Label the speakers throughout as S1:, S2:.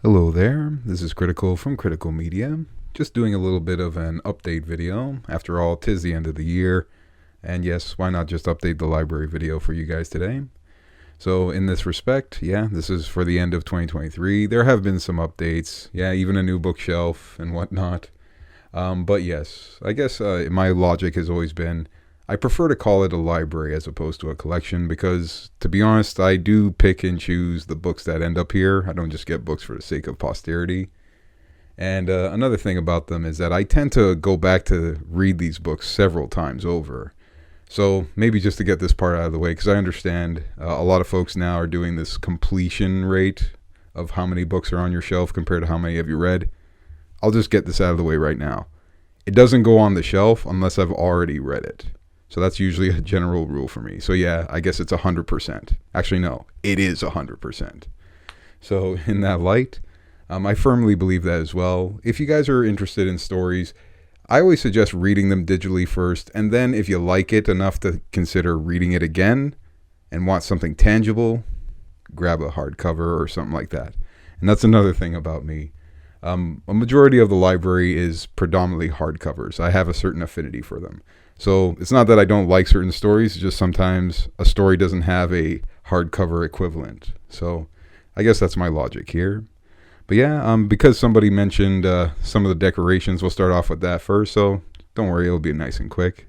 S1: Hello there, this is Critical from Critical Media. Just doing a little bit of an update video. After all, 'tis the end of the year, and yes, why not just update the library video for you guys today? So in this respect, yeah, this is for the end of 2023. There have been some updates, yeah, even a new bookshelf and whatnot. But yes, I guess my logic has always been I prefer to call it a library as opposed to a collection because, to be honest, I do pick and choose the books that end up here. I don't just get books for the sake of posterity. And another thing about them is that I tend to go back to read these books several times over. So maybe just to get this part out of the way, because I understand a lot of folks now are doing this completion rate of how many books are on your shelf compared to how many have you read. I'll just get this out of the way right now. It doesn't go on the shelf unless I've already read it. So that's usually a general rule for me. So yeah, I guess it's 100%. Actually, no, it is 100%. So in that light, I firmly believe that as well. If you guys are interested in stories, I always suggest reading them digitally first. And then if you like it enough to consider reading it again and want something tangible, grab a hardcover or something like that. And that's another thing about me. A majority of the library is predominantly hardcovers. I have a certain affinity for them. So it's not that I don't like certain stories, it's just sometimes a story doesn't have a hardcover equivalent. So I guess that's my logic here. But yeah, because somebody mentioned some of the decorations, we'll start off with that first. So don't worry, it'll be nice and quick.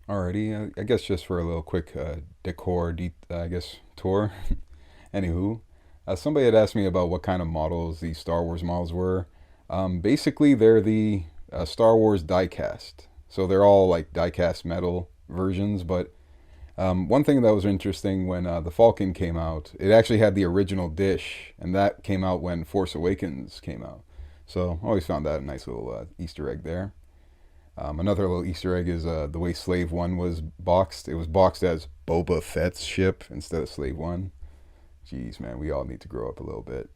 S1: Alrighty, I guess just for a little quick tour. Anywho, somebody had asked me about what kind of models these Star Wars models were. Basically, they're the Star Wars diecast. So they're all like diecast metal versions. But one thing that was interesting when the Falcon came out, it actually had the original dish, and that came out when Force Awakens came out. So I always found that a nice little Easter egg there. Another little Easter egg is the way Slave One was boxed. It was boxed as Boba Fett's ship instead of Slave One. Jeez, man, we all need to grow up a little bit.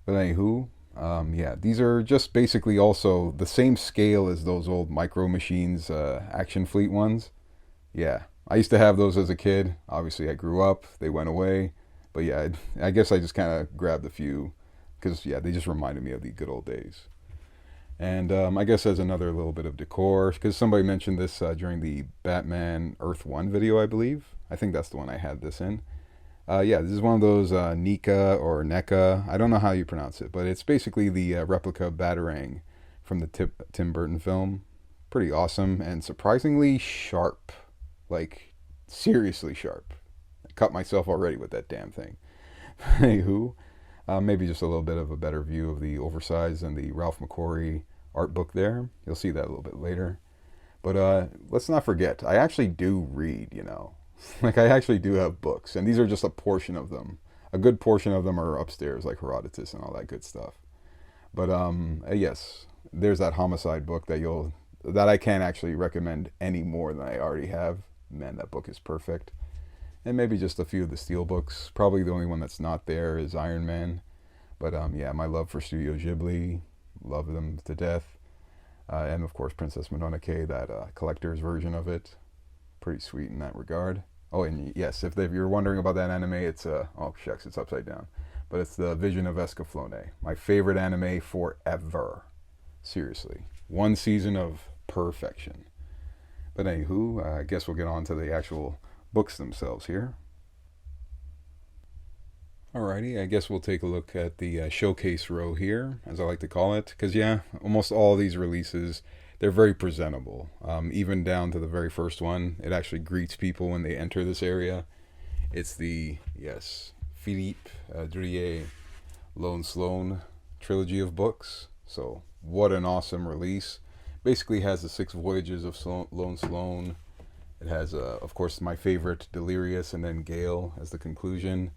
S1: But anywho, yeah, these are just basically also the same scale as those old Micro Machines Action Fleet ones. Yeah, I used to have those as a kid. Obviously, I grew up, they went away. But yeah, I guess I just kind of grabbed a few because, yeah, they just reminded me of the good old days. And I guess as another little bit of decor, because somebody mentioned this during the Batman Earth 1 video, I believe. I think that's the one I had this in. Yeah, this is one of those Nika or NECA. I don't know how you pronounce it, but it's basically the replica Batarang from the Tim Burton film. Pretty awesome and surprisingly sharp. Like, seriously sharp. I cut myself already with that damn thing. Anywho, maybe just a little bit of a better view of the Oversized and the Ralph McQuarrie art book there. You'll see that a little bit later. But let's not forget, I actually do read. Like, I actually do have books, and these are just a portion of them. A good portion of them are upstairs, like Herodotus and all that good stuff. But yes, there's that homicide book that I can't actually recommend any more than I already have. Man, that book is perfect. And maybe just a few of the Steel books. Probably the only one that's not there is Iron Man. But yeah, my love for Studio Ghibli, love them to death. And of course, Princess Mononoke, that collector's version of it. Pretty sweet in that regard. Oh, and yes, if you're wondering about that anime, it's oh shucks, it's upside down. But it's the Vision of Escaflowne, my favorite anime forever. Seriously, one season of perfection. But anywho, I guess we'll get on to the actual books themselves here. Alrighty, I guess we'll take a look at the showcase row here, as I like to call it, because yeah, almost all these releases, they're very presentable. Even down to the very first one, it actually greets people when they enter this area. It's the, yes, Philippe Drouillet Lone Sloan trilogy of books. So what an awesome release. Basically has the 6 voyages of Lone Sloan. It has, of course, my favorite, Delirious, and then Gale as the conclusion.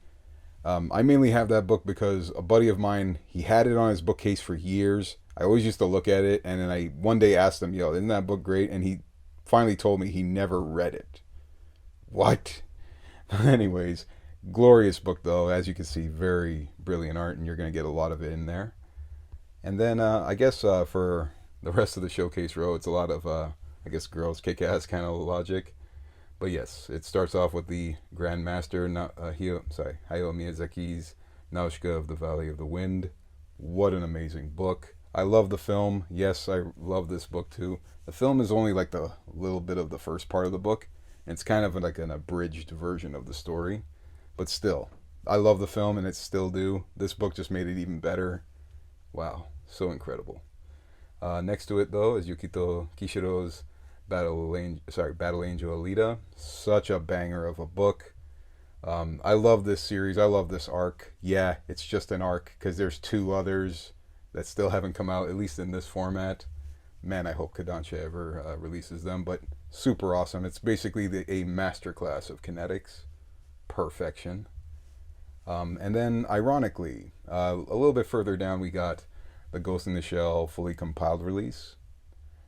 S1: I mainly have that book because a buddy of mine, he had it on his bookcase for years. I always used to look at it, and then I one day asked him, yo, isn't that book great? And he finally told me he never read it. What? Anyways, glorious book, though. As you can see, very brilliant art, and you're going to get a lot of it in there. And then I guess for the rest of the showcase row, it's a lot of, I guess, girls kick-ass kind of logic. But yes, it starts off with the Grandmaster Hayao Miyazaki's Nausicaä of the Valley of the Wind. What an amazing book. I love the film. Yes, I love this book too. The film is only like the little bit of the first part of the book. It's kind of like an abridged version of the story. But still, I love the film and it still do. This book just made it even better. Wow, so incredible. Next to it though is Yukito Kishiro's Battle Angel Alita. Such a banger of a book. I love this series. I love this arc. Yeah, it's just an arc because there's two others that still haven't come out, at least in this format. Man, I hope Kodansha ever releases them, but super awesome. It's basically a masterclass of kinetics. Perfection. And then, ironically, a little bit further down, we got the Ghost in the Shell fully compiled release.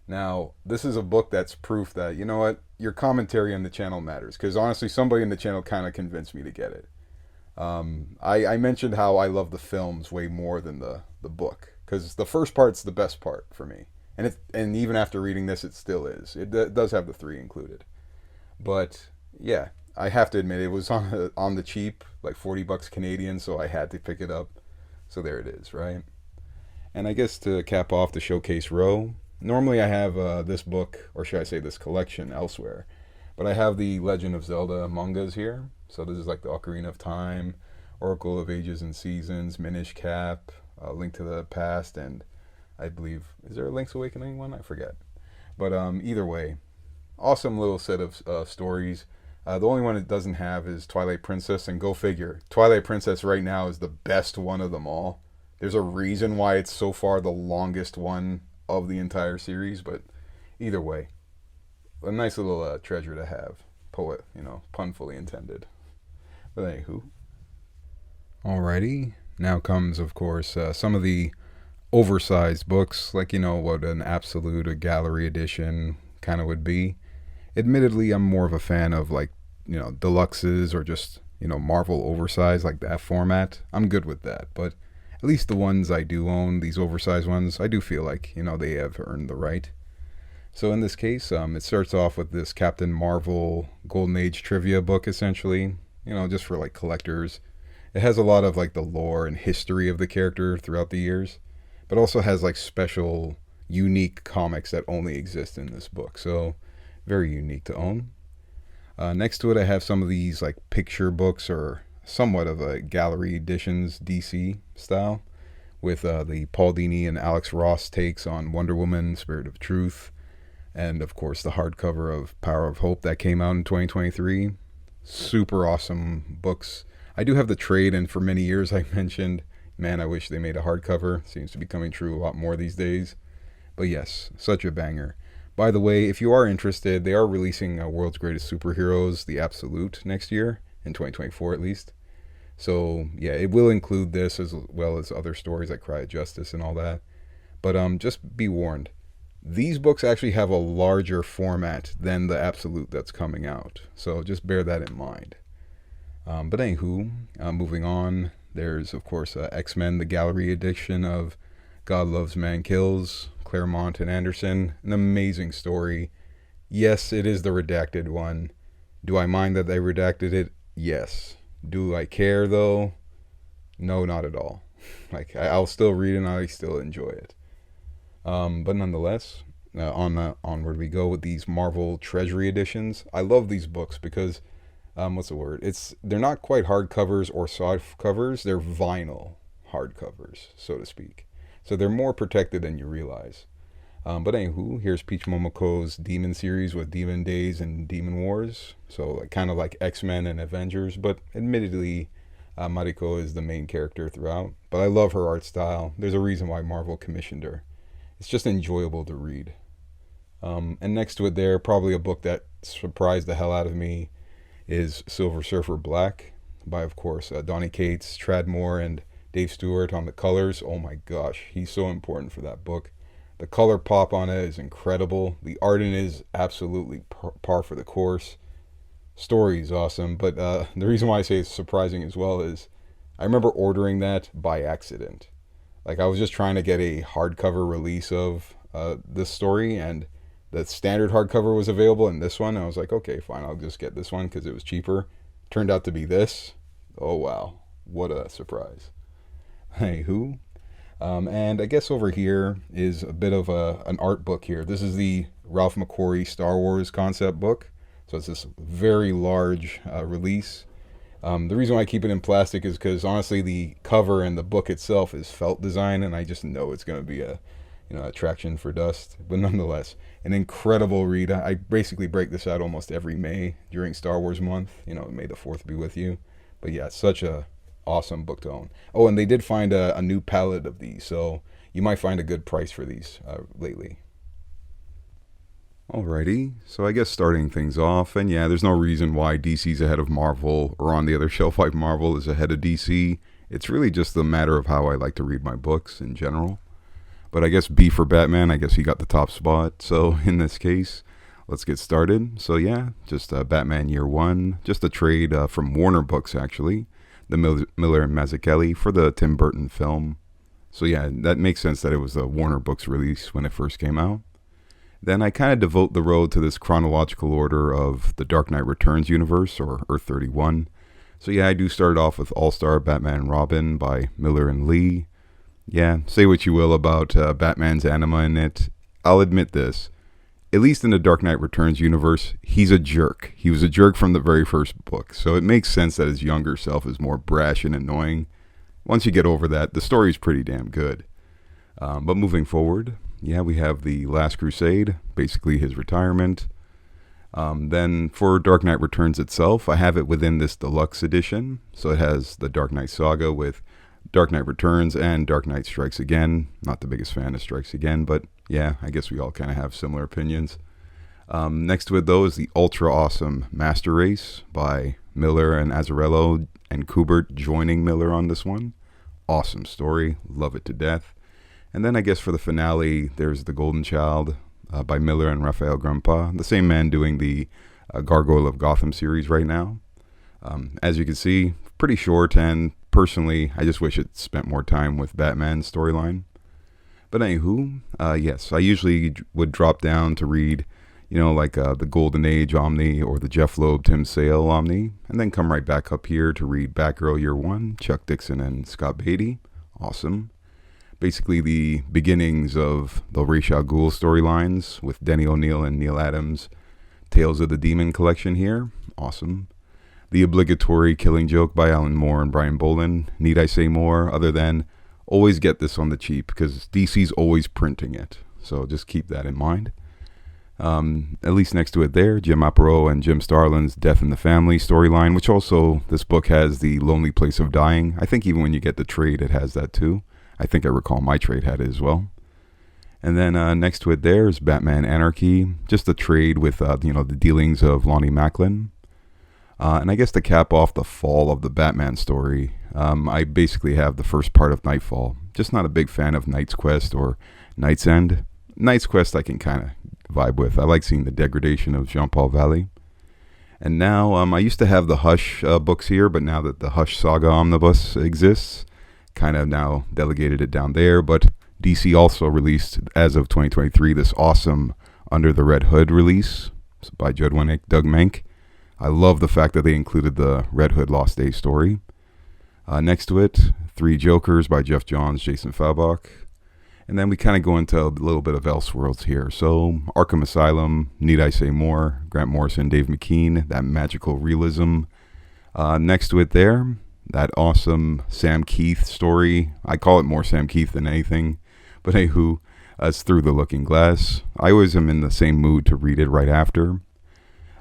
S1: Now, this is a book that's proof that, you know what, your commentary on the channel matters. Because honestly, somebody in the channel kind of convinced me to get it. I mentioned how I love the films way more than the book. Because the first part's the best part for me. And even after reading this, it still is. It does have the 3 included. But, yeah, I have to admit, it was on the cheap, like $40 Canadian, so I had to pick it up. So there it is, right? And I guess to cap off the showcase row, normally I have this book, or should I say this collection, elsewhere. But I have the Legend of Zelda mangas here. So this is like the Ocarina of Time, Oracle of Ages and Seasons, Minish Cap, Link to the Past, and I believe, is there a Link's Awakening one? I forget. But either way, awesome little set of stories. The only one it doesn't have is Twilight Princess, and go figure. Twilight Princess right now is the best one of them all. There's a reason why it's so far the longest one of the entire series, but either way, a nice little treasure to have. Poet, pun fully intended. But anywho. Alrighty, now comes, of course, some of the oversized books, like, what an absolute or gallery edition kind of would be. Admittedly, I'm more of a fan of, like, deluxes or just, Marvel oversized, like that format. I'm good with that, but at least the ones I do own, these oversized ones, I do feel like, they have earned the right. So in this case, it starts off with this Captain Marvel Golden Age trivia book, essentially, just for, like, collectors. It has a lot of, like, the lore and history of the character throughout the years, but also has, like, special, unique comics that only exist in this book. So very unique to own. Next to it, I have some of these, like, picture books, or somewhat of a gallery editions, DC style, with the Paul Dini and Alex Ross takes on Wonder Woman, Spirit of Truth, and of course the hardcover of Power of Hope that came out in 2023. Super awesome books. I do have the trade, and for many years I mentioned, man, I wish they made a hardcover. Seems to be coming true a lot more these days. But yes, such a banger. By the way, if you are interested, they are releasing World's Greatest Superheroes, The Absolute, next year, in 2024 at least. So yeah, it will include this as well as other stories like Cry of Justice and all that. But just be warned, these books actually have a larger format than the Absolute that's coming out. So just bear that in mind. But anywho, moving on, there's of course X-Men, the gallery edition of God Loves, Man Kills, Claremont and Anderson. An amazing story. Yes, it is the redacted one. Do I mind that they redacted it? Yes. Do I care though? No, not at all. Like, I'll still read it and I still enjoy it. But nonetheless, onward we go with these Marvel Treasury editions. I love these books because, what's the word? They're not quite hardcovers or soft covers. They're vinyl hardcovers, so to speak. So they're more protected than you realize. But anywho, here's Peach Momoko's Demon series with Demon Days and Demon Wars. So like, kind of like X-Men and Avengers, but admittedly, Mariko is the main character throughout. But I love her art style. There's a reason why Marvel commissioned her. It's just enjoyable to read. And next to it there, probably a book that surprised the hell out of me, is Silver Surfer Black by, of course, Donny Cates, Tradmore, and Dave Stewart on the colors. Oh my gosh, he's so important for that book. The color pop on it is incredible. The art in it is absolutely par for the course. Story is awesome, but the reason why I say it's surprising as well is I remember ordering that by accident. Like, I was just trying to get a hardcover release of this story, and the standard hardcover was available in this one. And I was like, okay, fine, I'll just get this one because it was cheaper. Turned out to be this. Oh wow, What a surprise. Hey, who? And I guess over here is a bit of an art book here. This is the Ralph McQuarrie Star Wars concept book. So it's this very large release. The reason why I keep it in plastic is because honestly, the cover and the book itself is felt design, and I just know it's going to be a attraction for dust. But nonetheless, an incredible read. I basically break this out almost every May during Star Wars month. May the 4th be with you. But yeah, such a awesome book to own. Oh, and they did find a new palette of these, so you might find a good price for these lately. Alrighty, so I guess starting things off, and yeah, there's no reason why DC's ahead of Marvel, or on the other shelf like Marvel is ahead of DC. It's really just a matter of how I like to read my books in general. But I guess B for Batman, I guess he got the top spot, so in this case, let's get started. So yeah, just Batman Year 1, just a trade from Warner Books actually, the Miller and Mazzucchelli for the Tim Burton film. So yeah, that makes sense that it was the Warner Books release when it first came out. Then I kind of devote the road to this chronological order of the Dark Knight Returns universe, or Earth 31. So yeah, I do start off with All-Star Batman and Robin by Miller and Lee. Yeah, say what you will about Batman's anima in it. I'll admit this. At least in the Dark Knight Returns universe, he's a jerk. He was a jerk from the very first book, so it makes sense that his younger self is more brash and annoying. Once you get over that, the story's pretty damn good. But moving forward, yeah, we have The Last Crusade, basically his retirement. Then for Dark Knight Returns itself, I have it within this deluxe edition. So it has the Dark Knight saga with Dark Knight Returns and Dark Knight Strikes Again. Not the biggest fan of Strikes Again, but yeah, I guess we all kind of have similar opinions. Next to it, though, is the ultra awesome Master Race by Miller and Azzarello, and Kubert joining Miller on this one. Awesome story, love it to death. And then I guess for the finale, there's The Golden Child by Miller and Raphael Grumpa, the same man doing the Gargoyle of Gotham series right now. As you can see, pretty short, and personally, I just wish it spent more time with Batman's storyline. But anywho, yes, I usually would drop down to read, like the Golden Age Omni or the Jeff Loeb, Tim Sale Omni, and then come right back up here to read Batgirl Year 1, Chuck Dixon and Scott Beatty. Awesome. Basically the beginnings of the Ra's al Ghul storylines with Denny O'Neil and Neil Adams. Tales of the Demon collection here. Awesome. The obligatory Killing Joke by Alan Moore and Brian Bolland. Need I say more other than always get this on the cheap because DC's always printing it. So just keep that in mind. At least next to it there, Jim Aparo and Jim Starlin's Death in the Family storyline, which also this book has the Lonely Place of Dying. I think even when you get the trade, it has that too. I think I recall my trade had it as well. And then next to it there is Batman Anarchy, just a trade with the dealings of Lonnie Macklin. And I guess to cap off the fall of the Batman story, I basically have the first part of Nightfall. Just not a big fan of Knight's Quest or Knight's End. Knight's Quest I can kind of vibe with. I like seeing the degradation of Jean-Paul Valley. And now I used to have the Hush books here, but now that the Hush Saga Omnibus exists, kind of now delegated it down there. But DC also released, as of 2023, this awesome Under the Red Hood release by Judd Winnick, Doug Menck. I love the fact that they included the Red Hood Lost Days story. Next to it, Three Jokers by Jeff Johns, Jason Fabok. And then we kind of go into a little bit of Elseworlds here. So Arkham Asylum, Need I Say More, Grant Morrison, Dave McKean, that magical realism. Next to it there, that awesome Sam Keith story. I call it more Sam Keith than anything. But hey, it's Through the Looking Glass. I always am in the same mood to read it right after.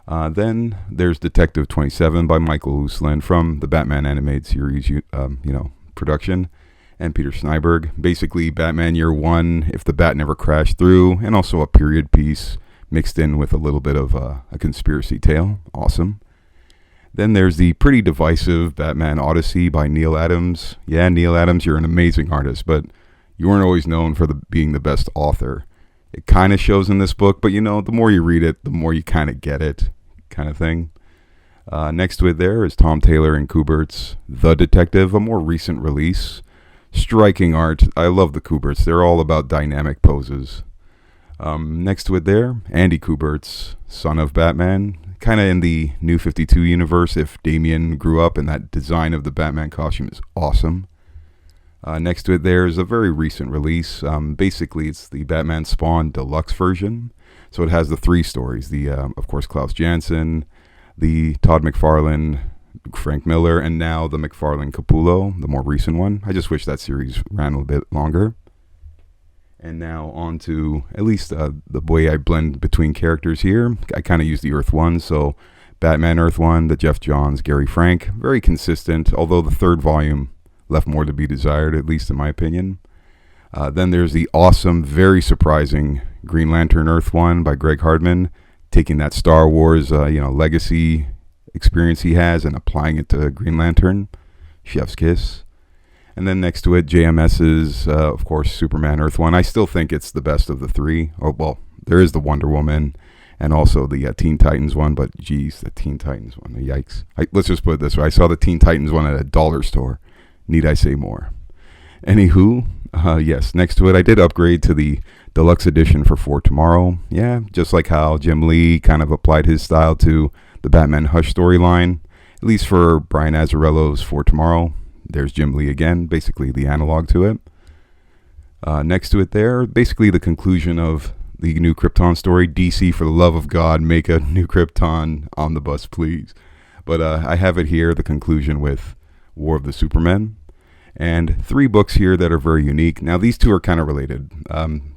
S1: Then there's Detective 27 by Michael Uslan from the Batman animated series, production, and Peter Snyberg. Basically, Batman Year 1, If the Bat Never Crashed Through, and also a period piece mixed in with a little bit of a conspiracy tale. Awesome. Then there's the pretty divisive Batman Odyssey by Neil Adams. Yeah, Neil Adams, you're an amazing artist, but you weren't always known for being the best author. It kind of shows in this book, but the more you read it, the more you kind of get it, kind of thing. Next to it there is Tom Taylor and Kubert's The Detective, a more recent release. Striking art. I love the Kuberts. They're all about dynamic poses. Next to it there, Andy Kubert's Son of Batman. kind of in the New 52 universe if Damian grew up, and that design of the Batman costume is awesome. Next to it, there's a very recent release. Basically, it's the Batman Spawn Deluxe version. So it has the 3 stories. The, of course, Klaus Janson, the Todd McFarlane, Frank Miller, and now the McFarlane Capullo, the more recent one. I just wish that series ran a bit longer. And now on to at least the way I blend between characters here. I kind of use the Earth 1, so Batman Earth 1, the Jeff Johns, Gary Frank. Very consistent, although the 3rd volume left more to be desired, at least in my opinion. Then there's the awesome, very surprising Green Lantern Earth 1 by Greg Hardman, taking that Star Wars legacy experience he has and applying it to Green Lantern. Chef's kiss. And then next to it, JMS's, of course, Superman Earth 1. I still think it's the best of the 3. Oh, well, there is the Wonder Woman and also the Teen Titans one, but geez, the Teen Titans one, yikes. Let's just put it this way. I saw the Teen Titans one at a dollar store. Need I say more? Anywho, yes, next to it, I did upgrade to the Deluxe Edition for Tomorrow. Yeah, just like how Jim Lee kind of applied his style to the Batman Hush storyline, at least for Brian Azzarello's For Tomorrow. There's Jim Lee again, basically the analog to it. Next to it there, basically the conclusion of the new Krypton story. DC, for the love of God, make a new Krypton omnibus, please. But I have it here, the conclusion with War of the Supermen. And 3 books here that are very unique. Now, these 2 are kind of related.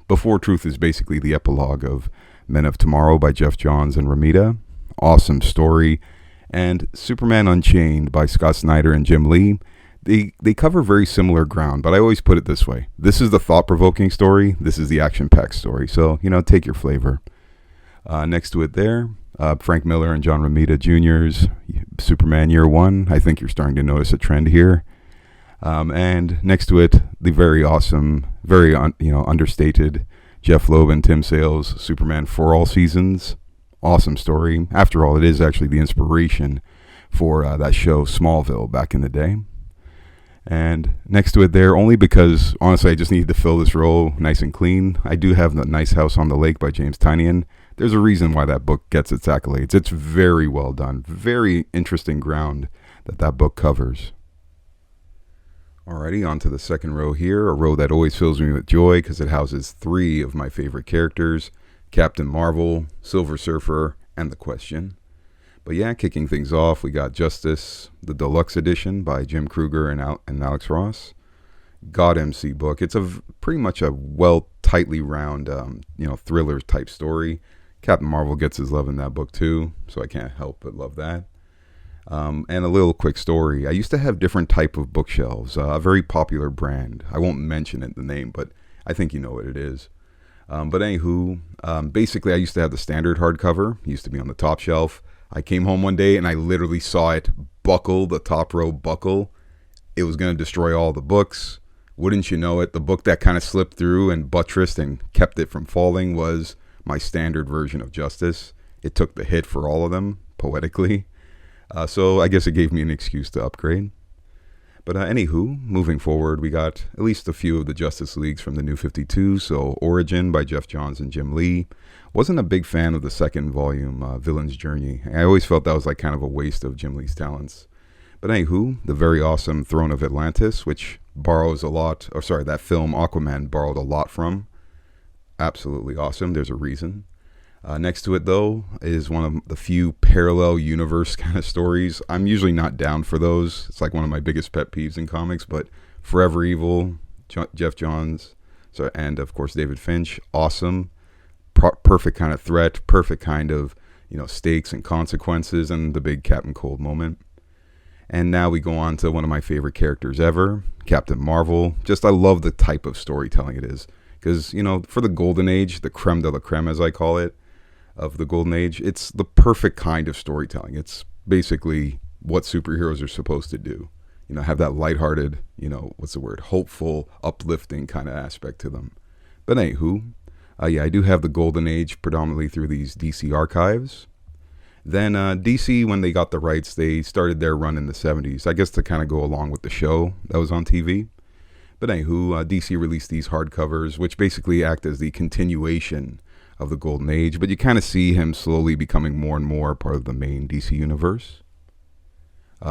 S1: Before Truth is basically the epilogue of Men of Tomorrow by Jeff Johns and Romita. Awesome story. And Superman Unchained by Scott Snyder and Jim Lee. They cover very similar ground, but I always put it this way. This is the thought-provoking story. This is the action-packed story. So, take your flavor. Next to it there, Frank Miller and John Romita Jr.'s Superman Year 1. I think you're starting to notice a trend here. And next to it, the very awesome, very understated Jeff Loeb and Tim Sale's Superman For All Seasons. Awesome story. After all, it is actually the inspiration for that show Smallville back in the day. And next to it there, only because, honestly, I just needed to fill this row nice and clean. I do have The Nice House on the Lake by James Tynion. There's a reason why that book gets its accolades. It's very well done. Very interesting ground that book covers. Alrighty, on to the second row here, a row that always fills me with joy because it houses 3 of my favorite characters, Captain Marvel, Silver Surfer, and The Question. But yeah, kicking things off, we got Justice, the Deluxe Edition by Jim Kruger and Alex Ross. God MC book. It's pretty much a tightly round, thriller type story. Captain Marvel gets his love in that book too, so I can't help but love that. And a little quick story. I used to have different type of bookshelves, a very popular brand. I won't mention the name, but I think you know what it is. But anywho, basically I used to have the standard hardcover. It used to be on the top shelf. I came home one day and I literally saw it buckle, the top row buckle. It was going to destroy all the books. Wouldn't you know it, the book that kind of slipped through and buttressed and kept it from falling was my standard version of Justice. It took the hit for all of them, poetically. So I guess it gave me an excuse to upgrade. But anywho, moving forward, we got at least a few of the Justice Leagues from the New 52. So Origin by Jeff Johns and Jim Lee. Wasn't a big fan of the second volume, Villain's Journey. I always felt that was like kind of a waste of Jim Lee's talents. But anywho, the very awesome Throne of Atlantis, which borrows a lot, that film Aquaman borrowed a lot from. Absolutely awesome. There's a reason. Next to it, though, is one of the few parallel universe kind of stories. I'm usually not down for those. It's like one of my biggest pet peeves in comics, but Forever Evil, Jeff Johns, and of course David Finch, awesome. Perfect kind of threat, perfect kind of, stakes and consequences, and the big Captain Cold moment. And now we go on to one of my favorite characters ever, Captain Marvel. I love the type of storytelling it is. Because, for the Golden Age, the creme de la creme, as I call it, of the Golden Age, it's the perfect kind of storytelling. It's basically what superheroes are supposed to do. Have that lighthearted, hopeful, uplifting kind of aspect to them. But anywho, I do have the Golden Age predominantly through these DC archives. Then DC, when they got the rights, they started their run in the 70s, I guess to kind of go along with the show that was on TV. But anywho, DC released these hardcovers, which basically act as the continuation of the Golden Age, but you kind of see him slowly becoming more and more part of the main DC universe.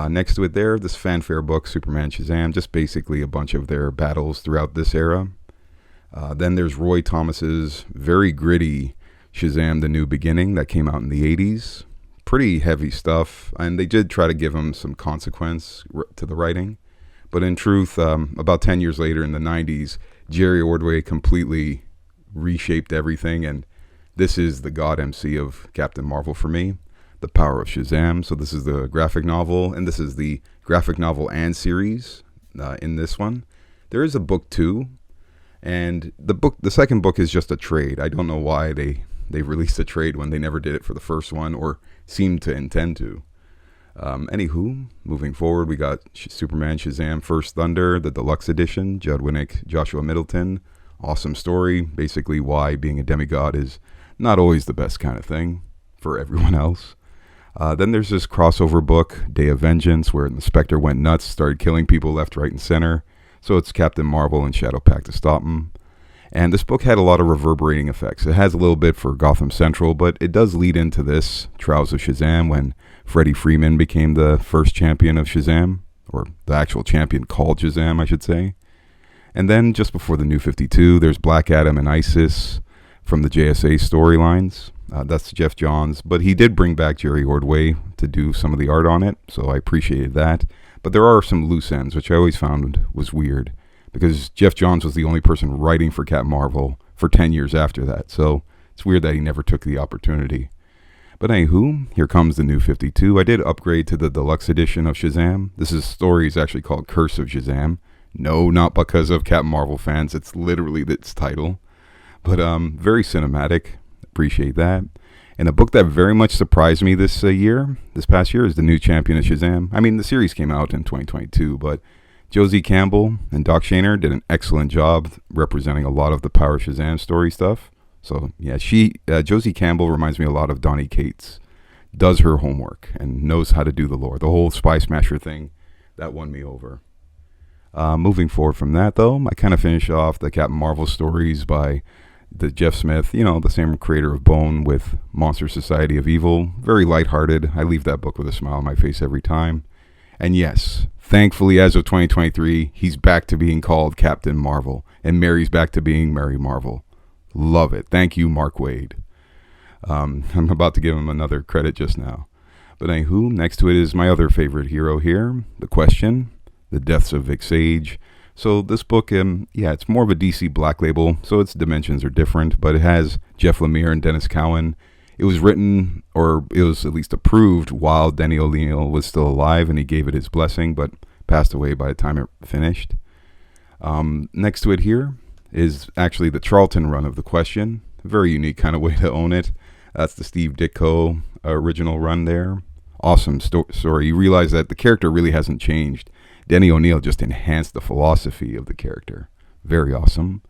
S1: Next to it there, this fanfare book, Superman Shazam, just basically a bunch of their battles throughout this era. Then there's Roy Thomas's very gritty Shazam: The New Beginning that came out in the 80s. Pretty heavy stuff, and they did try to give him some consequence to the writing. But in truth, about 10 years later in the 90s, Jerry Ordway completely reshaped everything, and this is the God MC of Captain Marvel for me, The Power of Shazam. So this is the graphic novel, and this is the graphic novel and series in this one. There is a book 2, and the second book is just a trade. I don't know why they released a trade when they never did it for the first one, or seemed to intend to. Anywho, moving forward, we got Superman Shazam First Thunder, the Deluxe Edition, Judd Winnick, Joshua Middleton. Awesome story, basically why being a demigod is not always the best kind of thing for everyone else. Then there's this crossover book, Day of Vengeance, where the Spectre went nuts, started killing people left, right, and center. So it's Captain Marvel and Shadow Pact to stop him. And this book had a lot of reverberating effects. It has a little bit for Gotham Central, but it does lead into this, Trials of Shazam, when Freddie Freeman became the first champion of Shazam, or the actual champion called Shazam, I should say. And then just before the New 52, there's Black Adam and Isis from the JSA storylines. That's Jeff Johns, but he did bring back Jerry Ordway to do some of the art on it, so I appreciated that. But there are some loose ends, which I always found was weird, because Jeff Johns was the only person writing for Captain Marvel for 10 years after that, so it's weird that he never took the opportunity. But anywho, here comes the New 52. I did upgrade to the Deluxe Edition of Shazam. This story is actually called Curse of Shazam. No, not because of Captain Marvel fans, it's literally its title. But very cinematic, appreciate that. And a book that very much surprised me this past year, is The New Champion of Shazam. I mean, the series came out in 2022, but Josie Campbell and Doc Shaner did an excellent job representing a lot of the Power Shazam story stuff. So yeah, Josie Campbell reminds me a lot of Donny Cates. Does her homework and knows how to do the lore. The whole Spy Smasher thing, that won me over. Moving forward from that though, I kind of finish off the Captain Marvel stories by the Jeff Smith, the same creator of Bone, with Monster Society of Evil. Very lighthearted. I leave that book with a smile on my face every time. And yes, thankfully, as of 2023, he's back to being called Captain Marvel, and Mary's back to being Mary Marvel. Love it. Thank you, Mark Waid. I'm about to give him another credit just now. But anywho, next to it is my other favorite hero here, The Question, The Deaths of Vic Sage. So this book, it's more of a DC Black Label, so its dimensions are different, but it has Jeff Lemire and Dennis Cowan. It was written, or it was at least approved, while Denny O'Neil was still alive, and he gave it his blessing, but passed away by the time it finished. Next to it here is actually the Charlton run of The Question. A very unique kind of way to own it. That's the Steve Ditko original run there. Awesome story. You realize that the character really hasn't changed. Denny O'Neil just enhanced the philosophy of the character. Very awesome.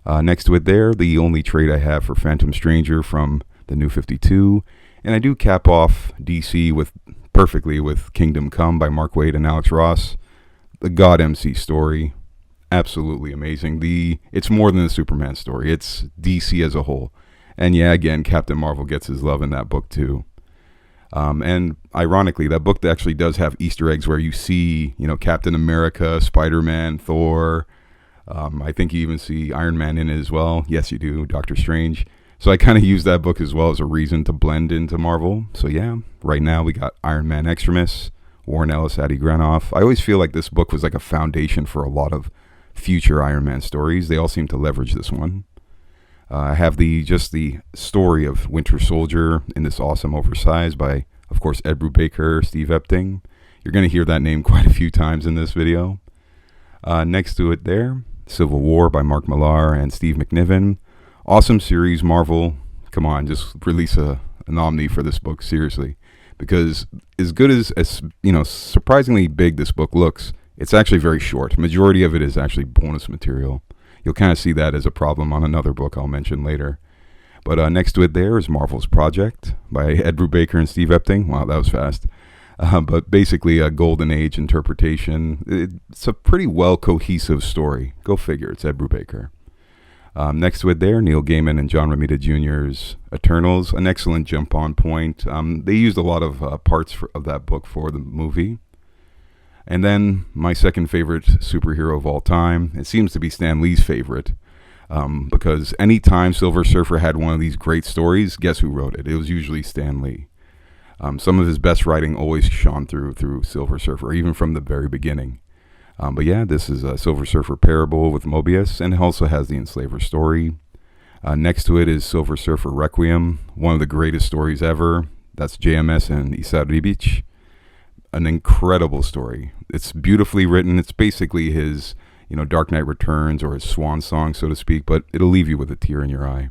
S1: Next to it there, the only trade I have for Phantom Stranger from the New 52. And I do cap off DC perfectly with Kingdom Come by Mark Waid and Alex Ross. The God MC story. Absolutely amazing. It's more than the Superman story. It's DC as a whole. And yeah, again, Captain Marvel gets his love in that book too. And ironically, that book actually does have Easter eggs where you see, Captain America, Spider-Man, Thor. I think you even see Iron Man in it as well. Yes, you do. Doctor Strange. So I kind of use that book as well as a reason to blend into Marvel. So yeah, right now we got Iron Man Extremis, Warren Ellis, Adi Granoff. I always feel like this book was like a foundation for a lot of future Iron Man stories. They all seem to leverage this one. I have the story of Winter Soldier in this awesome Oversized by, of course, Ed Brubaker, Steve Epting. You're going to hear that name quite a few times in this video. Next to it there, Civil War by Mark Millar and Steve McNiven. Awesome series, Marvel. Come on, just release an Omni for this book, seriously. Because as good as surprisingly big this book looks, it's actually very short. Majority of it is actually bonus material. You'll kind of see that as a problem on another book I'll mention later. But next to it there is Marvel's Project by Ed Brubaker and Steve Epting. Wow, that was fast. But basically a Golden Age interpretation. It's a pretty well cohesive story. Go figure, it's Ed Brubaker. Next to it there, Neil Gaiman and John Romita Jr.'s Eternals, an excellent jump-on point. They used a lot of parts of that book for the movie. And then my second favorite superhero of all time, it seems to be Stan Lee's favorite, because anytime Silver Surfer had one of these great stories, guess who wrote it? It was usually Stan Lee. Some of his best writing always shone through Silver Surfer, even from the very beginning. But yeah, this is a Silver Surfer Parable with Mobius, and it also has the Enslaver story. Next to it is Silver Surfer Requiem, one of the greatest stories ever. That's JMS and Isa Ribic. An incredible story. It's beautifully written. It's basically his, Dark Knight Returns or his swan song, so to speak, but it'll leave you with a tear in your eye.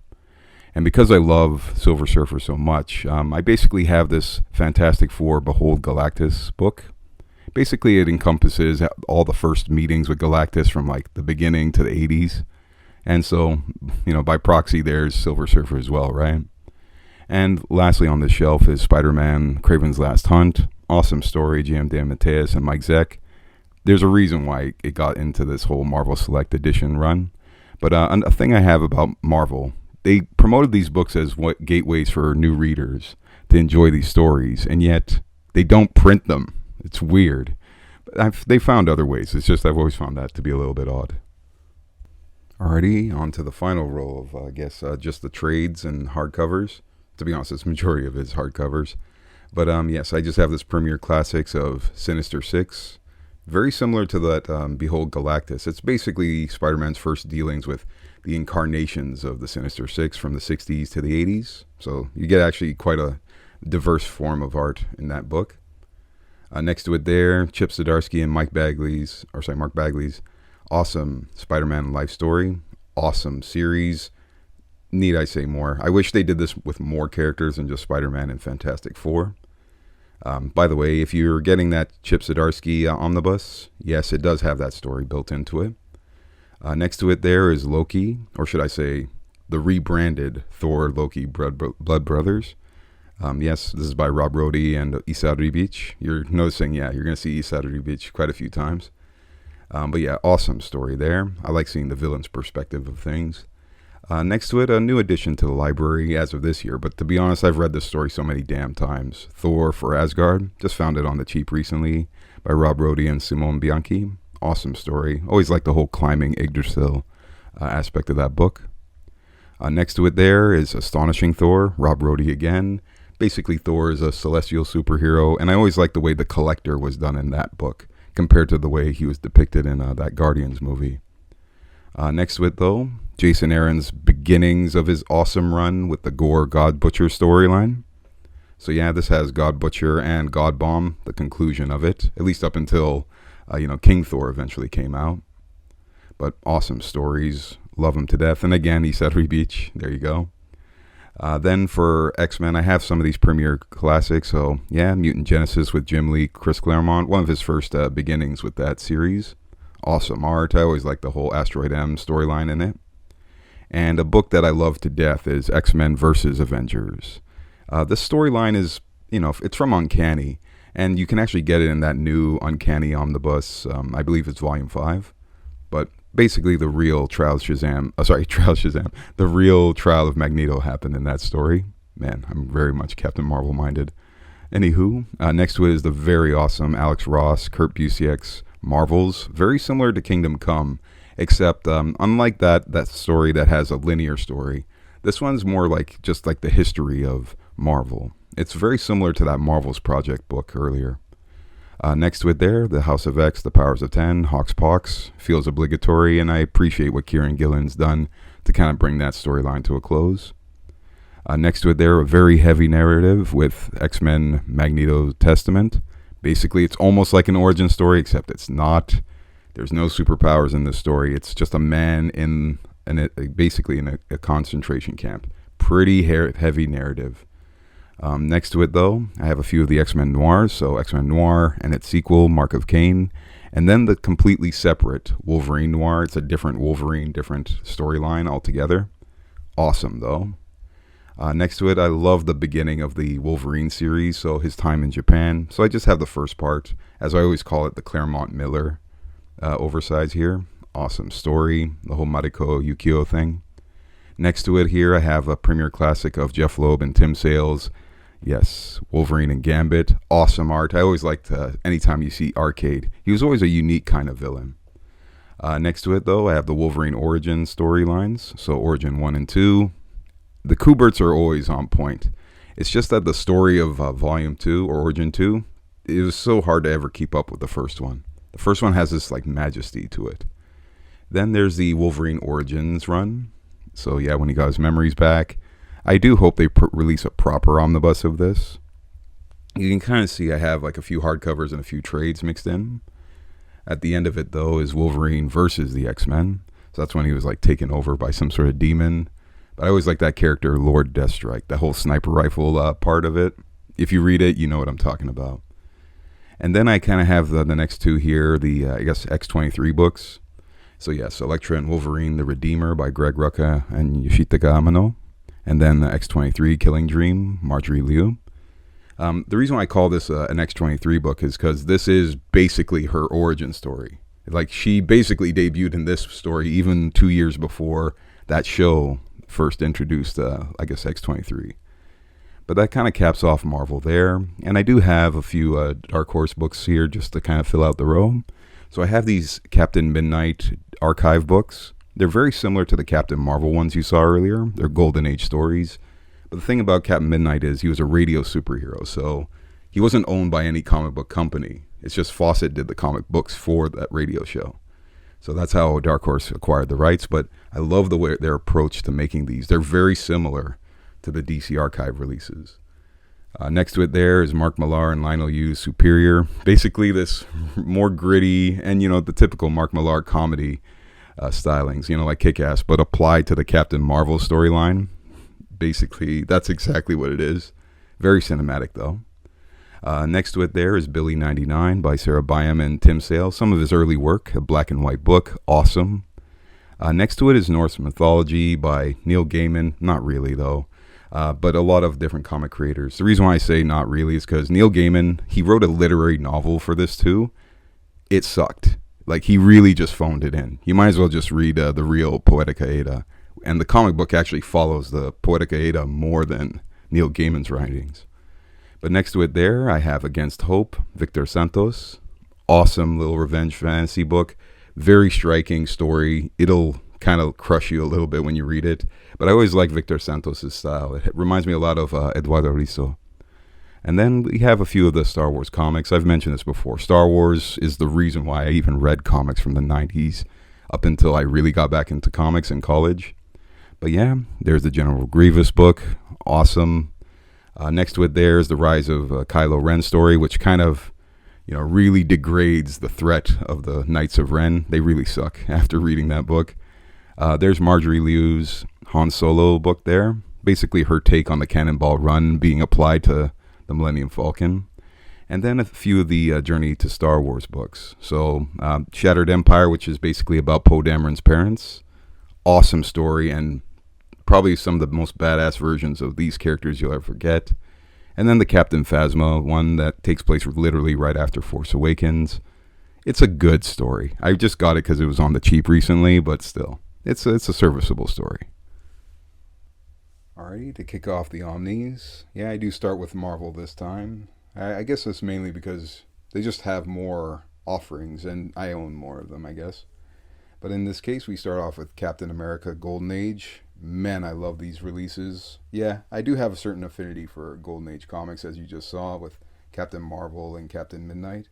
S1: And because I love Silver Surfer so much, I basically have this Fantastic Four Behold Galactus book. Basically, it encompasses all the first meetings with Galactus from like the beginning to the 80s. And so, by proxy, there's Silver Surfer as well, right? And lastly on the shelf is Spider-Man Kraven's Last Hunt. Awesome story, J.M. DeMatteis and Mike Zeck. There's a reason why it got into this whole Marvel Select Edition run. But a thing I have about Marvel, they promoted these books as what gateways for new readers to enjoy these stories, and yet they don't print them. It's weird. But they found other ways. It's just I've always found that to be a little bit odd. Alrighty, on to the final row of, just the trades and hardcovers. To be honest, it's the majority of his hardcovers. But yes, I just have this Premier Classics of Sinister Six. Very similar to that Behold Galactus. It's basically Spider-Man's first dealings with the incarnations of the Sinister Six from the 60s to the 80s. So you get actually quite a diverse form of art in that book. Next to it there, Chip Zdarsky and Mark Bagley's awesome Spider-Man life story. Awesome series. Need I say more? I wish they did this with more characters than just Spider-Man and Fantastic Four. By the way, if you're getting that Chip Zdarsky Omnibus, yes, it does have that story built into it. Next to it there is Loki, or should I say the rebranded Thor Loki Blood Brothers. Yes, this is by Rob Rhodey and Isa Ribic. You're noticing, you're going to see Isa Ribic quite a few times. But yeah, awesome story there. I like seeing the villain's perspective of things. Next to it, a new addition to the library as of this year. But to be honest, I've read this story so many damn times. Thor for Asgard. Just found it on the cheap recently by Rob Rhodey and Simone Bianchi. Awesome story. Always like the whole climbing Yggdrasil aspect of that book. Next to it there is Astonishing Thor, Rob Rhodey again. Basically, Thor is a celestial superhero, and I always like the way the Collector was done in that book compared to the way he was depicted in that Guardians movie. Next to it, though, Jason Aaron's beginnings of his awesome run with the Gore God Butcher storyline. So yeah, this has God Butcher and God Bomb, the conclusion of it, at least up until, King Thor eventually came out. But awesome stories, love them to death. And again, Isa Ribic, there you go. Then for X-Men, I have some of these Premier Classics. So yeah, Mutant Genesis with Jim Lee, Chris Claremont, one of his first beginnings with that series. Awesome art. I always like the whole Asteroid M storyline in it. And a book that I love to death is X-Men versus Avengers. This storyline is, it's from Uncanny, and you can actually get it in that new Uncanny Omnibus. I believe it's Volume 5. But basically the real trial of the real trial of Magneto happened in that story. Man, I'm very much Captain Marvel minded. Anywho, next to it is the very awesome Alex Ross, Kurt Busiek's Marvels. Very similar to Kingdom Come, except unlike that story that has a linear story, this one's more like just like the history of Marvel. It's very similar to that Marvel's Project book earlier. Next to it there, the House of X, the Powers of 10, Hawks Pox, feels obligatory, and I appreciate what Kieran Gillen's done to kind of bring that storyline to a close. Next to it there, a very heavy narrative with X-Men Magneto Testament. Basically, it's almost like an origin story, except it's not. There's no superpowers in this story. It's just a man basically in a concentration camp. Pretty heavy narrative. Next to it, though, I have a few of the X-Men Noirs. So X-Men Noir and its sequel, Mark of Cain. And then the completely separate Wolverine Noir. It's a different Wolverine, different storyline altogether. Awesome, though. Next to it, I love the beginning of the Wolverine series, so his time in Japan. So I just have the first part, as I always call it, the Claremont Miller oversize here. Awesome story, the whole Mariko Yukio thing. Next to it here, I have a premiere classic of Jeff Loeb and Tim Sale's, yes, Wolverine and Gambit. Awesome art. I always liked anytime you see Arcade. He was always a unique kind of villain. Next to it, though, I have the Wolverine Origin storylines. So Origin 1 and 2. The Kuberts are always on point. It's just that the story of Volume 2 or Origin 2, it was so hard to ever keep up with the first one. The first one has this like majesty to it. Then there's the Wolverine Origins run. So yeah, when he got his memories back. I do hope they release a proper omnibus of this. You can kind of see I have like a few hardcovers and a few trades mixed in. At the end of it, though, is Wolverine versus the X-Men. So that's when he was like taken over by some sort of demon. But I always like that character, Lord Deathstrike, that whole sniper rifle part of it. If you read it, you know what I'm talking about. And then I kind of have the next two here, the, I guess, X-23 books. So yes, Elektra and Wolverine, The Redeemer by Greg Rucka and Yoshitaka Amano. And then the X-23, Killing Dream, Marjorie Liu. The reason why I call this an X-23 book is because this is basically her origin story. Like, she basically debuted in this story even 2 years before that show first introduced, I guess, X-23. But that kind of caps off Marvel there. And I do have a few Dark Horse books here just to kind of fill out the row. So I have these Captain Midnight archive books. They're very similar to the Captain Marvel ones you saw earlier. They're Golden Age stories. But the thing about Captain Midnight is he was a radio superhero, so he wasn't owned by any comic book company. It's just Fawcett did the comic books for that radio show. So that's how Dark Horse acquired the rights, but I love the way their approach to making these. They're very similar to the DC Archive releases. Next to it there is Mark Millar and Lionel Yu's Superior. Basically this more gritty and, you know, the typical Mark Millar comedy stylings, you know, like Kick-Ass, but applied to the Captain Marvel storyline. Basically, that's exactly what it is. Very cinematic, though. Next to it there is Billy 99 by Sarah Byam and Tim Sale. Some of his early work, a black and white book. Awesome. Next to it is Norse Mythology by Neil Gaiman. Not really, though. But a lot of different comic creators. The reason why I say not really is because Neil Gaiman, he wrote a literary novel for this, too. It sucked. Like, he really just phoned it in. You might as well just read the real Poetica Ada. And the comic book actually follows the Poetica Ada more than Neil Gaiman's writings. But next to it there, I have Against Hope, Victor Santos. Awesome little revenge fantasy book. Very striking story. It'll kind of crush you a little bit when you read it. But I always like Victor Santos' style. It reminds me a lot of Eduardo Risso. And then we have a few of the Star Wars comics. I've mentioned this before. Star Wars is the reason why I even read comics from the 90s up until I really got back into comics in college. But yeah, there's the General Grievous book. Awesome. Next to it there is the Rise of Kylo Ren story, which kind of, you know, really degrades the threat of the Knights of Ren. They really suck after reading that book. There's Marjorie Liu's Han Solo book there. Basically her take on the Cannonball Run being applied to the Millennium Falcon. And then a few of the Journey to Star Wars books. So Shattered Empire, which is basically about Poe Dameron's parents. Awesome story and probably some of the most badass versions of these characters you'll ever get. And then the Captain Phasma one that takes place literally right after Force Awakens. It's a good story. I just got it because it was on the cheap recently, but still, it's a serviceable story. Alrighty, to kick off the Omnis, yeah, I do start with Marvel this time. I guess that's mainly because they just have more offerings, and I own more of them, I guess. But in this case, we start off with Captain America Golden Age. Man, I love these releases. Yeah, I do have a certain affinity for Golden Age comics, as you just saw with Captain Marvel and Captain Midnight.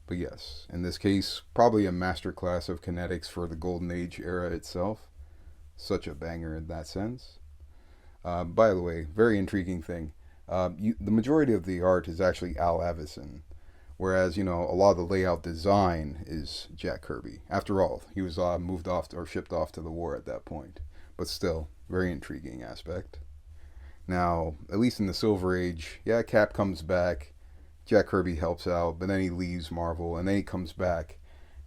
S1: But yes, in this case, probably a masterclass of kinetics for the Golden Age era itself. Such a banger in that sense. By the way, very intriguing thing. The majority of the art is actually Al Avison. Whereas, you know, a lot of the layout design is Jack Kirby. After all, he was moved off or shipped off to the war at that point. But still, very intriguing aspect. Now, at least in the Silver Age, yeah, Cap comes back, Jack Kirby helps out, but then he leaves Marvel, and then he comes back.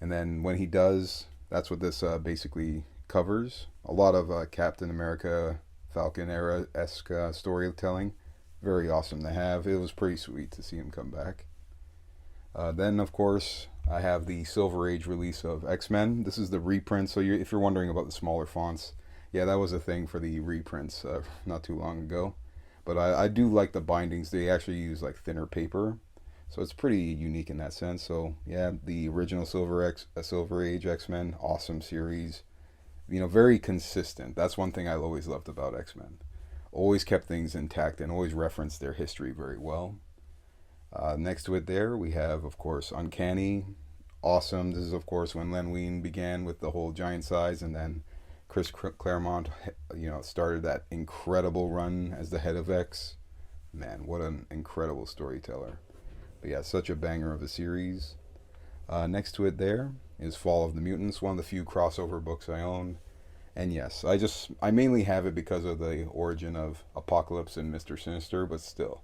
S1: And then when he does, that's what this basically covers. A lot of Captain America, Falcon era-esque storytelling. Very awesome to have. It was pretty sweet to see him come back. Then, of course, I have the Silver Age release of X-Men. This is the reprint, so if you're wondering about the smaller fonts, Yeah, that was a thing for the reprints not too long ago. But I do like the bindings. They actually use like thinner paper, so it's pretty unique in that sense. So yeah, the original Silver Age X Men, awesome series. You know, very consistent. That's one thing I always loved about X Men. Always kept things intact and always referenced their history very well. Next to it, there we have, of course, Uncanny. Awesome. This is, of course, when Len Wein began with the whole giant size, and then Chris Claremont, started that incredible run as the head of X. Man, what an incredible storyteller. But yeah, such a banger of a series. Next to it, there is Fall of the Mutants, one of the few crossover books I own. And yes, I mainly have it because of the origin of Apocalypse and Mr. Sinister, but still,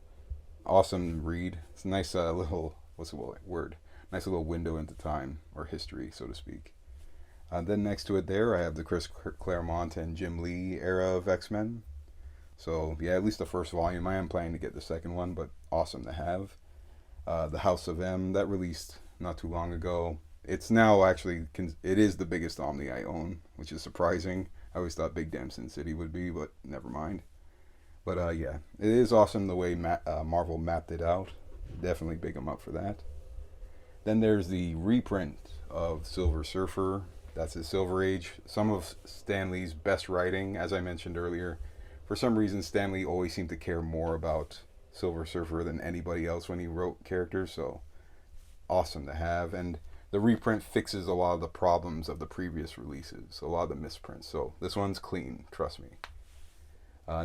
S1: awesome read. It's a nice little, what's the word? Nice little window into time, or history, so to speak. Then next to it there, I have the Chris Claremont and Jim Lee era of X-Men. So yeah, at least the first volume. I am planning to get the second one, but awesome to have. The House of M, that released not too long ago. It's now actually, it is the biggest Omni I own, which is surprising. I always thought Big Damn Sin City would be, but never mind. But yeah, it is awesome the way Marvel mapped it out. Definitely big them up for that. Then there's the reprint of Silver Surfer. That's his Silver Age. Some of Stan Lee's best writing, as I mentioned earlier. For some reason, Stan Lee always seemed to care more about Silver Surfer than anybody else when he wrote characters, so awesome to have. And the reprint fixes a lot of the problems of the previous releases, a lot of the misprints. So this one's clean, trust me.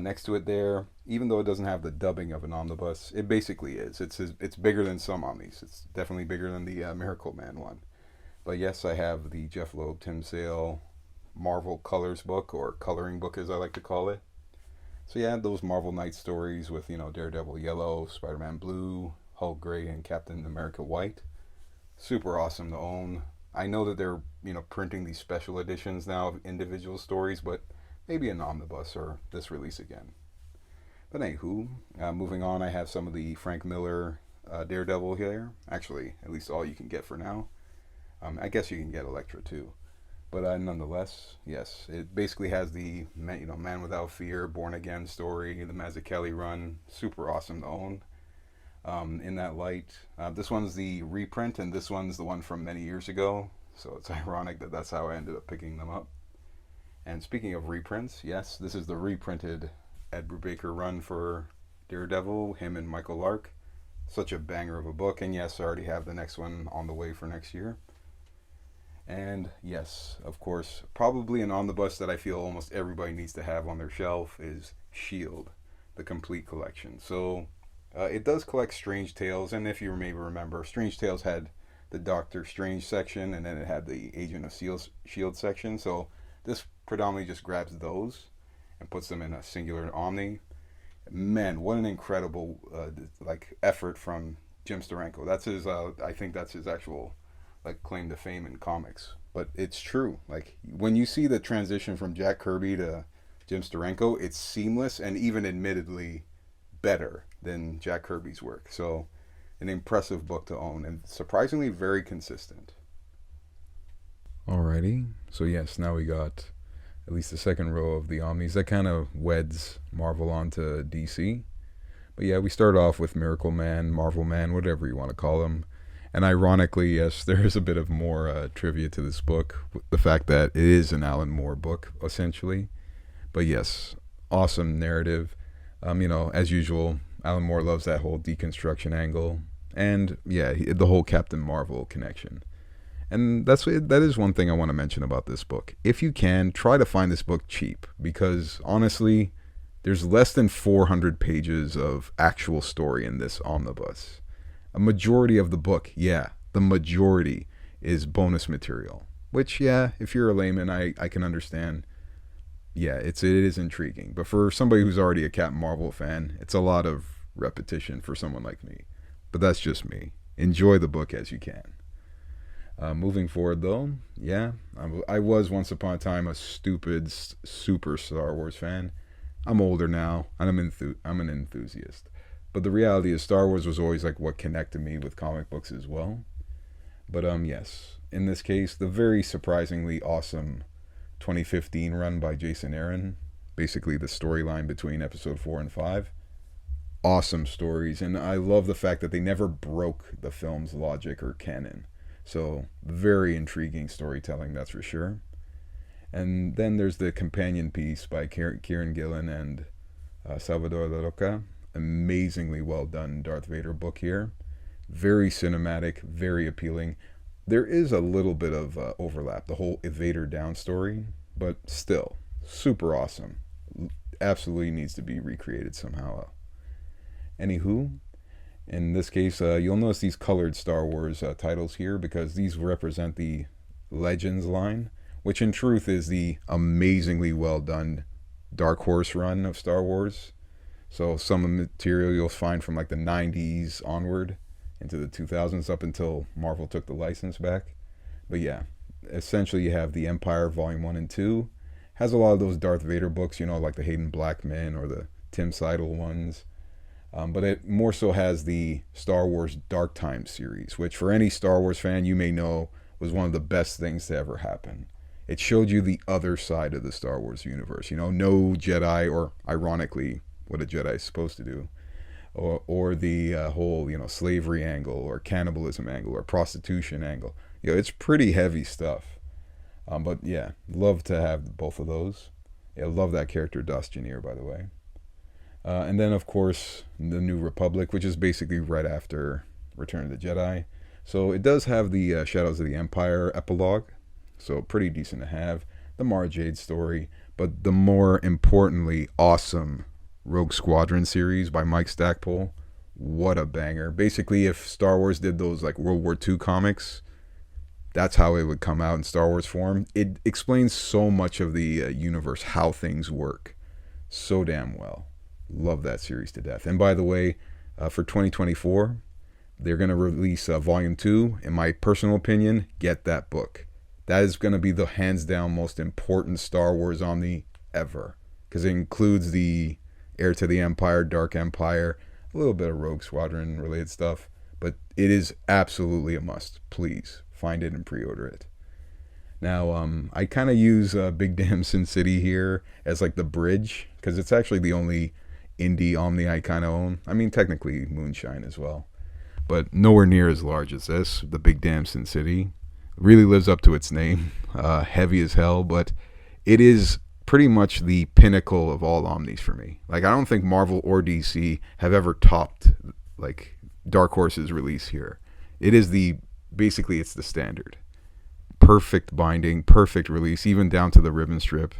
S1: Next to it there, even though it doesn't have the dubbing of an omnibus, it basically is. It's bigger than some omnis. It's definitely bigger than the Miracle Man one. But yes, I have the Jeff Loeb, Tim Sale Marvel Colors book, or coloring book as I like to call it. So yeah, those Marvel Knight stories with, Daredevil Yellow, Spider-Man Blue, Hulk Gray, and Captain America White. Super awesome to own. I know that they're, printing these special editions now of individual stories, but maybe an omnibus or this release again. But anywho, moving on, I have some of the Frank Miller Daredevil here. Actually, at least all you can get for now. I guess you can get Elektra too. But nonetheless, yes, it basically has the Man Without Fear, Born Again story, the Mazzucchelli run. Super awesome to own. In that light, this one's the reprint, and this one's the one from many years ago. So it's ironic that that's how I ended up picking them up. And speaking of reprints, yes, this is the reprinted Ed Brubaker run for Daredevil, him and Michael Lark. Such a banger of a book, and yes, I already have the next one on the way for next year. And yes, of course, probably an omnibus that I feel almost everybody needs to have on their shelf is S.H.I.E.L.D., the complete collection. So it does collect Strange Tales, and if you maybe remember, Strange Tales had the Doctor Strange section, and then it had the Agent of S.H.I.E.L.D. section. So this predominantly just grabs those and puts them in a singular Omni. Man, what an incredible effort from Jim Steranko. That's his. I think that's his actual claim to fame in comics. But it's true. Like when you see the transition from Jack Kirby to Jim Steranko, it's seamless and even admittedly better than Jack Kirby's work. So an impressive book to own and surprisingly very consistent. Alrighty, so yes, now we got at least the second row of the Omnis. That kind of weds Marvel onto DC. But yeah, we start off with Miracle Man, Marvel Man, whatever you want to call him. And ironically, yes, there is a bit of more trivia to this book. The fact that it is an Alan Moore book, essentially. But yes, awesome narrative. As usual, Alan Moore loves that whole deconstruction angle. And yeah, the whole Captain Marvel connection. And that is one thing I want to mention about this book. If you can, try to find this book cheap. Because honestly, there's less than 400 pages of actual story in this omnibus. A majority of the book, the majority is bonus material. Which, if you're a layman, I can understand. Yeah, it is intriguing. But for somebody who's already a Captain Marvel fan, it's a lot of repetition for someone like me. But that's just me. Enjoy the book as you can. Moving forward, though, I was once upon a time a stupid, super Star Wars fan. I'm older now, and I'm an enthusiast. But the reality is Star Wars was always what connected me with comic books as well. But yes, in this case, the very surprisingly awesome 2015 run by Jason Aaron. Basically, the storyline between episode 4 and 5. Awesome stories, and I love the fact that they never broke the film's logic or canon. So, very intriguing storytelling, that's for sure. And then there's the companion piece by Kieran Gillen and Salvador La Roca. Amazingly well done Darth Vader book here. Very cinematic, very appealing. There is a little bit of overlap, the whole Vader down story, but still, super awesome. Absolutely needs to be recreated somehow. Anywho, in this case, you'll notice these colored Star Wars titles here because these represent the Legends line, which in truth is the amazingly well done Dark Horse run of Star Wars. So some of the material you'll find from like the 90s onward into the 2000s up until Marvel took the license back. But yeah, essentially you have the Empire Volume 1 and 2. Has a lot of those Darth Vader books, like the Hayden Blackman or the Tim Seidel ones. But it more so has the Star Wars Dark Times series, which for any Star Wars fan you may know was one of the best things to ever happen. It showed you the other side of the Star Wars universe. No Jedi, or ironically, what a Jedi is supposed to do. Or the whole, slavery angle, or cannibalism angle, or prostitution angle. It's pretty heavy stuff. But yeah, love to have both of those. Yeah, love that character Dustinir, by the way. And then, of course, the New Republic, which is basically right after Return of the Jedi. So it does have the Shadows of the Empire epilogue. So pretty decent to have. The Mara Jade story. But the more importantly awesome Rogue Squadron series by Mike Stackpole. What a banger. Basically, if Star Wars did those like World War II comics, that's how it would come out in Star Wars form. It explains so much of the universe, how things work. So damn well. Love that series to death. And by the way, for 2024, they're going to release Volume 2. In my personal opinion, get that book. That is going to be the hands down most important Star Wars Omni ever. Because it includes the Heir to the Empire, Dark Empire, a little bit of Rogue Squadron related stuff. But it is absolutely a must. Please find it and pre-order it. Now, I kind of use Big Damn Sin City here as like the bridge. Because it's actually the only indie Omni I kind of own. I mean, technically Moonshine as well, but nowhere near as large as this. The Big Damn Sin City really lives up to its name. Heavy as hell, but it is pretty much the pinnacle of all Omnis for me. Like, I don't think Marvel or DC have ever topped like Dark Horse's release here. It is basically it's the standard. Perfect binding, perfect release, even down to the ribbon strip.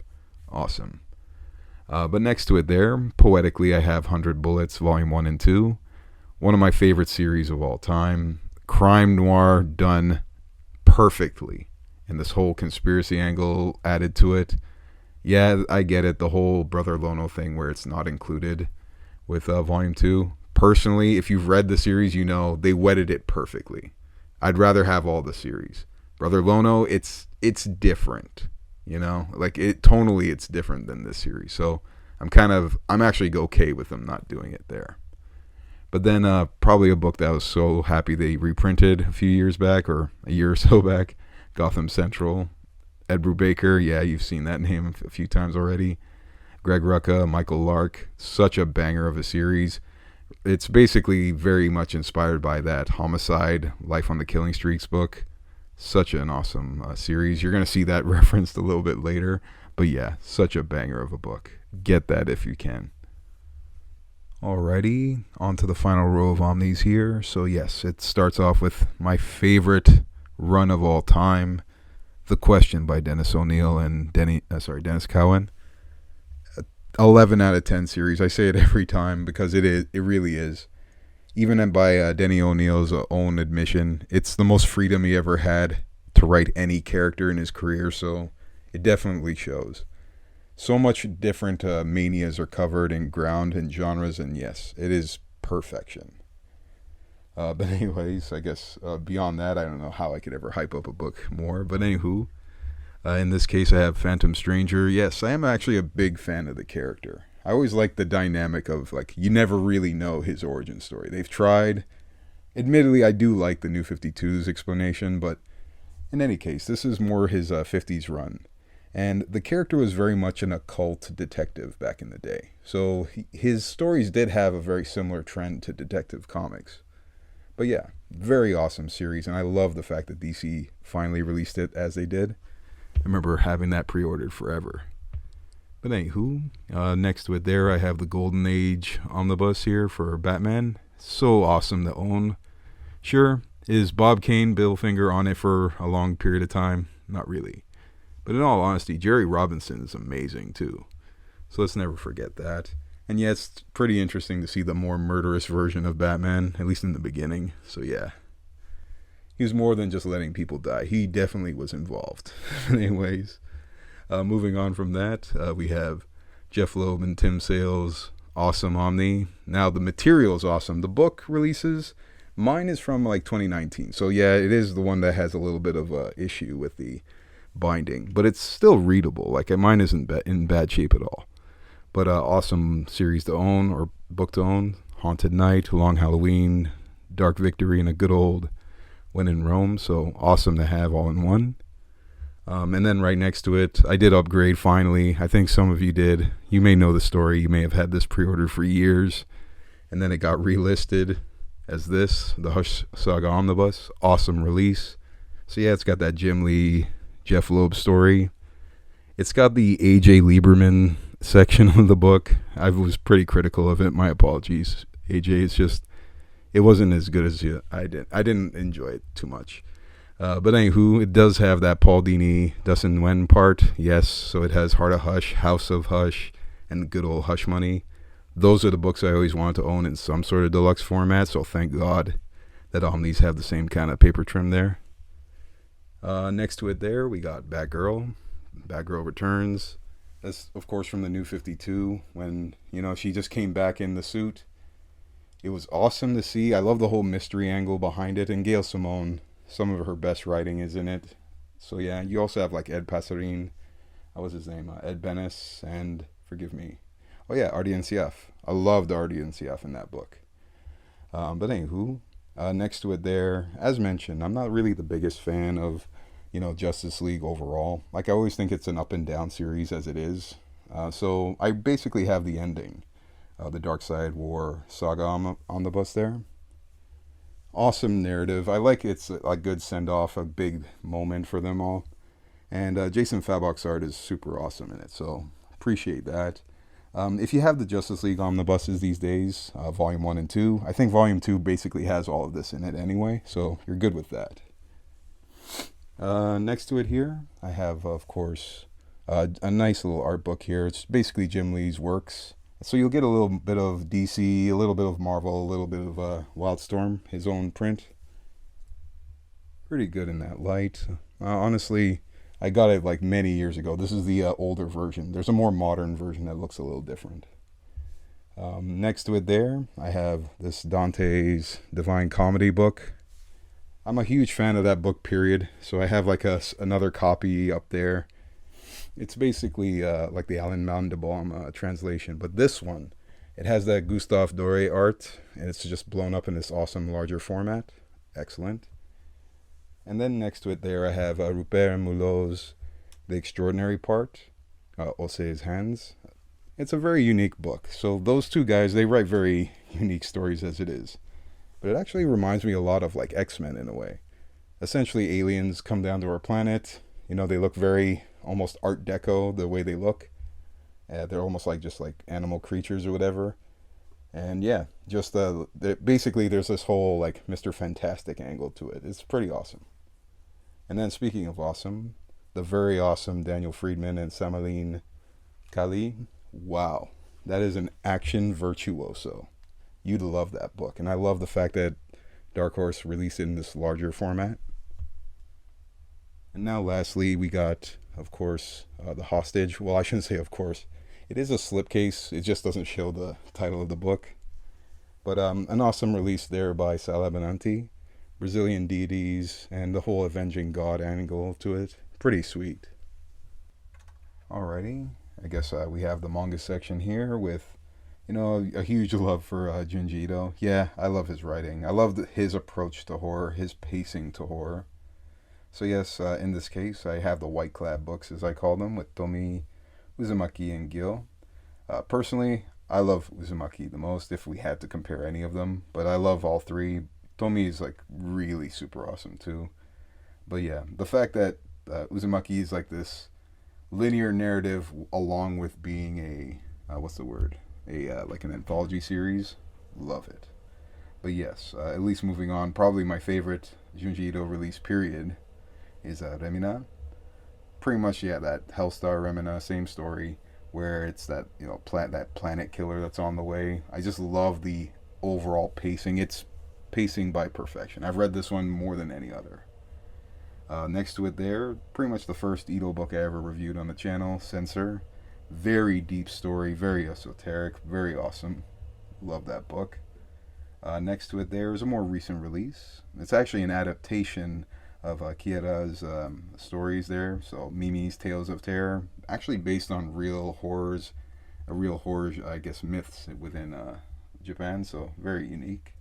S1: Awesome. But next to it there, poetically, I have 100 Bullets, Volume 1 and 2. One of my favorite series of all time. Crime noir done perfectly. And this whole conspiracy angle added to it. Yeah, I get it. The whole Brother Lono thing where it's not included with Volume 2. Personally, if you've read the series, they wedded it perfectly. I'd rather have all the series. Brother Lono, it's different. Tonally it's different than this series. So I'm actually okay with them not doing it there. But then probably a book that I was so happy they reprinted a few years back, or a year or so back, Gotham Central. Ed Brubaker, yeah, you've seen that name a few times already. Greg Rucka, Michael Lark, such a banger of a series. It's basically very much inspired by that Homicide, Life on the Killing Streaks book. Such an awesome series. You're going to see that referenced a little bit later. But yeah, such a banger of a book. Get that if you can. Alrighty, on to the final row of Omnis here. So yes, it starts off with my favorite run of all time, The Question by Dennis O'Neil and Dennis Cowan. 11 out of 10 series. I say it every time because it really is. Even by Denny O'Neil's own admission, it's the most freedom he ever had to write any character in his career, so it definitely shows. So much different manias are covered in ground and genres, and yes, it is perfection. But anyways, I guess beyond that, I don't know how I could ever hype up a book more, but anywho, in this case I have Phantom Stranger. Yes, I am actually a big fan of the character. I always like the dynamic of, you never really know his origin story. They've tried. Admittedly, I do like the New 52's explanation, but in any case, this is more his 50s run. And the character was very much an occult detective back in the day. So his stories did have a very similar trend to Detective Comics. But yeah, very awesome series, and I love the fact that DC finally released it as they did. I remember having that pre-ordered forever. But anywho, next to it there, I have the Golden Age Omnibus here for Batman. So awesome to own. Sure, is Bob Kane, Bill Finger on it for a long period of time? Not really. But in all honesty, Jerry Robinson is amazing too. So let's never forget that. And yeah, it's pretty interesting to see the more murderous version of Batman, at least in the beginning. So yeah. He was more than just letting people die. He definitely was involved. Anyways, moving on from that, we have Jeff Loeb and Tim Sale's Awesome Omni. Now, the material is awesome. The book releases, mine is from like 2019. So yeah, it is the one that has a little bit of a issue with the binding. But it's still readable. Like mine isn't in bad shape at all. But awesome series to own, or book to own. Haunted Night, Long Halloween, Dark Victory, and a good old When in Rome. So awesome to have all in one. And then right next to it, I did upgrade finally. I think some of you did. You may know the story. You may have had this pre-ordered for years. And then it got relisted as this, the Hush Saga Omnibus. Awesome release. So yeah, it's got that Jim Lee, Jeff Loeb story. It's got the AJ Lieberman section of the book. I was pretty critical of it. My apologies, AJ. It's just, it wasn't as good as I didn't enjoy it too much. But anywho, it does have that Paul Dini, Dustin Nguyen part. Yes, so it has Heart of Hush, House of Hush, and good old Hush Money. Those are the books I always wanted to own in some sort of deluxe format, so thank God that Omnis have the same kind of paper trim there. Next to it there, we got Batgirl. Batgirl Returns. That's, of course, from the New 52, when, she just came back in the suit. It was awesome to see. I love the whole mystery angle behind it, and Gail Simone, some of her best writing is in it. So yeah, you also have like Ed Passerin, what was his name? Ed Benes, and forgive me. Oh yeah, RDNCF. I loved RDNCF in that book. But anywho, next to it there, as mentioned, I'm not really the biggest fan of, Justice League overall. Like I always think it's an up and down series as it is. So I basically have the ending, the Darkseid War Saga Omnibus there. Awesome narrative. I like it's a good send-off, a big moment for them all. And Jason Fabok's art is super awesome in it, so appreciate that. If you have the Justice League omnibuses these days, Volume 1 and 2, I think Volume 2 basically has all of this in it anyway, so you're good with that. Next to it here, I have, of course, a nice little art book here. It's basically Jim Lee's works. So you'll get a little bit of DC, a little bit of Marvel, a little bit of Wildstorm, his own print. Pretty good in that light. Honestly, I got it like many years ago. This is the older version. There's a more modern version that looks a little different. Next to it there, I have this Dante's Divine Comedy book. I'm a huge fan of that book, period. So I have like another copy up there. It's basically like the Alan Mandelbaum translation. But this one, it has that Gustave Doré art. And it's just blown up in this awesome larger format. Excellent. And then next to it there, I have Rupert Mulot's The Extraordinary Part, Osse's Hands. It's a very unique book. So those two guys, they write very unique stories as it is. But it actually reminds me a lot of like X-Men in a way. Essentially, aliens come down to our planet. They look very almost Art Deco, the way they look. They're almost like just like animal creatures or whatever. And yeah, just basically there's this whole like Mr. Fantastic angle to it. It's pretty awesome. And then speaking of awesome, the very awesome Daniel Friedman and Samaline Kali. Wow, that is an action virtuoso. You'd love that book. And I love the fact that Dark Horse released it in this larger format. And now lastly, we got, of course, The Hostage. Well, I shouldn't say of course. It is a slipcase. It just doesn't show the title of the book. But an awesome release there by Sal Abenanti. Brazilian deities and the whole avenging God angle to it. Pretty sweet. Alrighty. I guess we have the manga section here with, a huge love for Junji Ito. Yeah, I love his writing. I love his approach to horror, his pacing to horror. So yes, in this case, I have the White Clad books, as I call them, with Tomi, Uzumaki, and Gil. Personally, I love Uzumaki the most if we had to compare any of them, but I love all three. Tomi is like really super awesome too. But yeah, the fact that Uzumaki is like this linear narrative along with being a what's the word? A like an anthology series, love it. But yes, at least moving on, probably my favorite Junji Ito release period is Remina. Pretty much, yeah, that Hellstar Remina, same story, where it's that that planet killer that's on the way. I just love the overall pacing. It's pacing by perfection. I've read this one more than any other. Next to it, there, pretty much the first Ito book I ever reviewed on the channel, Censor. Very deep story, very esoteric, very awesome. Love that book. Next to it, there is a more recent release. It's actually an adaptation of Kiera's stories there. So Mimi's Tales of Terror, actually based on real horrors, real horror, I guess, myths within Japan. So very unique.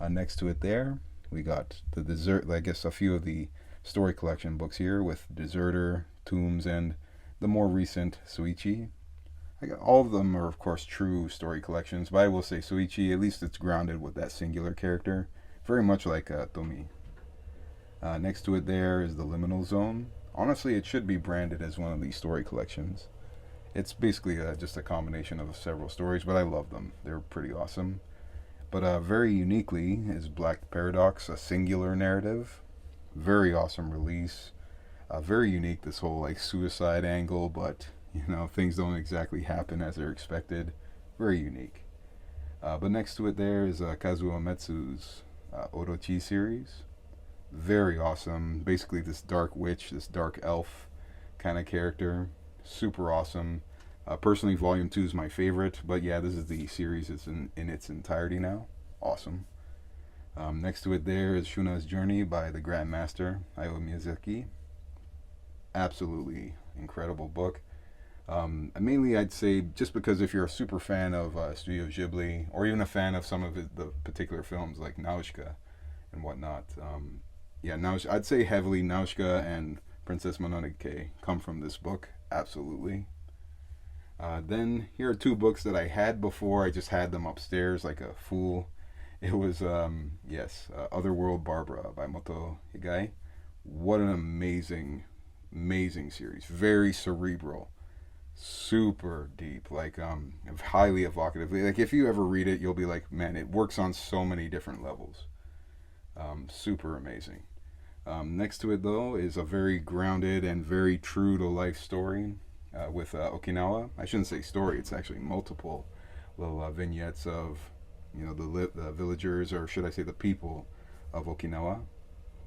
S1: Next to it, there we got the desert. I guess a few of the story collection books here with Deserter, Tombs, and the more recent Suichi. All of them are, of course, true story collections, but I will say Suichi, at least it's grounded with that singular character, very much like Tomi. Next to it there is the Liminal Zone. Honestly, it should be branded as one of these story collections. It's basically just a combination of several stories, but I love them. They're pretty awesome. But very uniquely is Black Paradox, a singular narrative. Very awesome release. Very unique, this whole like suicide angle, but things don't exactly happen as they're expected. Very unique. But next to it there is Kazuo Metsu's Orochi series. Very awesome. Basically this dark witch, this dark elf kind of character. Super awesome. Personally, Volume 2 is my favorite, but yeah, this is the series. It's in its entirety now. Awesome. Next to it there is Shuna's Journey by the Grandmaster, Hayao Miyazaki. Absolutely incredible book. Mainly, I'd say just because if you're a super fan of Studio Ghibli, or even a fan of some of the particular films like Nausicaa and whatnot, yeah, I'd say heavily Nausicaa and Princess Mononoke come from this book. Absolutely. Then here are two books that I had before. I just had them upstairs like a fool. It was, yes, Otherworld Barbara by Moto Higai. What an amazing series. Very cerebral. Super deep. Like, highly evocative. Like, if you ever read it, you'll be like, man, it works on so many different levels. Super amazing. Next to it, though, is a very grounded and very true to life story with Okinawa. I shouldn't say story, it's actually multiple little vignettes of the villagers, or should I say the people of Okinawa,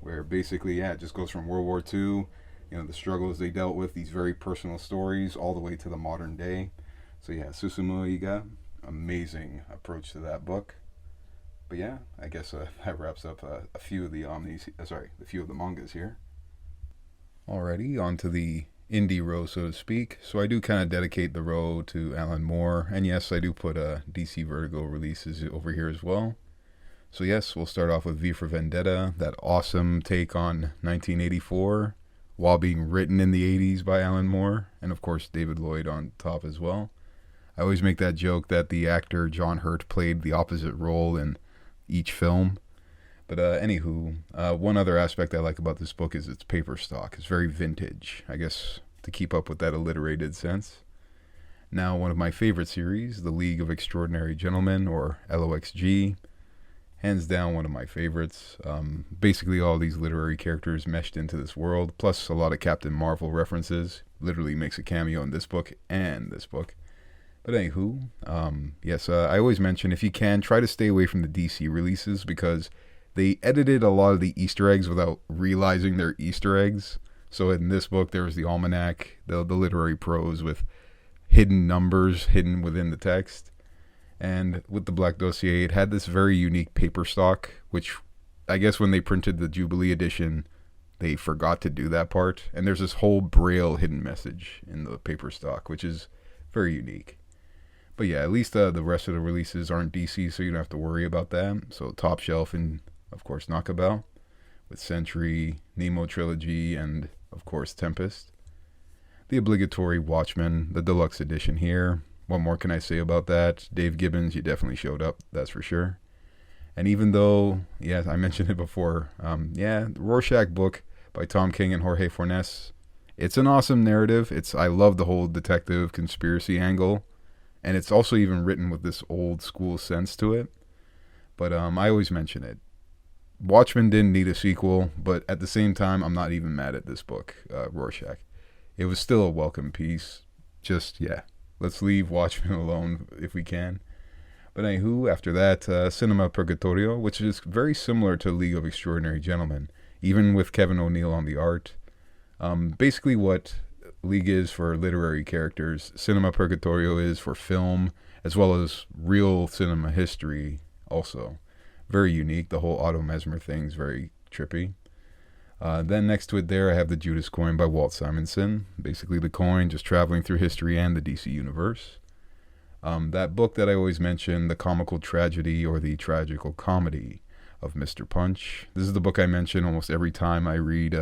S1: where basically, yeah, it just goes from World War II, the struggles they dealt with, these very personal stories, all the way to the modern day. So yeah, Susumu Iga, amazing approach to that book. But yeah, I guess that wraps up a few of the a few of the mangas here. Alrighty, on to the indie row, so to speak. So I do kind of dedicate the row to Alan Moore, and yes, I do put DC Vertigo releases over here as well. So yes, we'll start off with V for Vendetta, that awesome take on 1984, while being written in the 80s by Alan Moore, and of course David Lloyd on top as well. I always make that joke that the actor John Hurt played the opposite role in each film. But anywho, one other aspect I like about this book is its paper stock. It's very vintage, I guess, to keep up with that alliterated sense. Now, one of my favorite series, The League of Extraordinary Gentlemen, or LOXG. Hands down one of my favorites. Basically all these literary characters meshed into this world, plus a lot of Captain Marvel references. Literally makes a cameo in this book and this book. But anywho, yes, I always mention, if you can, try to stay away from the DC releases, because they edited a lot of the Easter eggs without realizing they're Easter eggs. So in this book, there was the almanac, the literary prose with hidden numbers hidden within the text. And with the Black Dossier, it had this very unique paper stock, which I guess when they printed the Jubilee edition, they forgot to do that part. And there's this whole Braille hidden message in the paper stock, which is very unique. But yeah, at least the rest of the releases aren't DC, so you don't have to worry about that. So TopShelf and, of course, Nakabao, with Sentry, Nemo Trilogy, and of course Tempest. The obligatory Watchmen, the deluxe edition here. What more can I say about that? Dave Gibbons, you definitely showed up, that's for sure. And even though, yeah, I mentioned it before, the Rorschach book by Tom King and Jorge Fornes, it's an awesome narrative. I love the whole detective conspiracy angle, and it's also even written with this old school sense to it. But I always mention it. Watchmen didn't need a sequel, but at the same time, I'm not even mad at this book, Rorschach. It was still a welcome piece. Just, yeah, let's leave Watchmen alone if we can. But anywho, after that, Cinema Purgatorio, which is very similar to League of Extraordinary Gentlemen, even with Kevin O'Neill on the art. Basically what League is for literary characters, Cinema Purgatorio is for film, as well as real cinema history also. Very unique. The whole Otto Mesmer thing's very trippy. Then next to it there, I have the Judas Coin by Walt Simonson. Basically the coin just traveling through history and the DC universe. That book that I always mention, The Comical Tragedy or the Tragical Comedy of Mr. Punch. This is the book I mention almost every time I read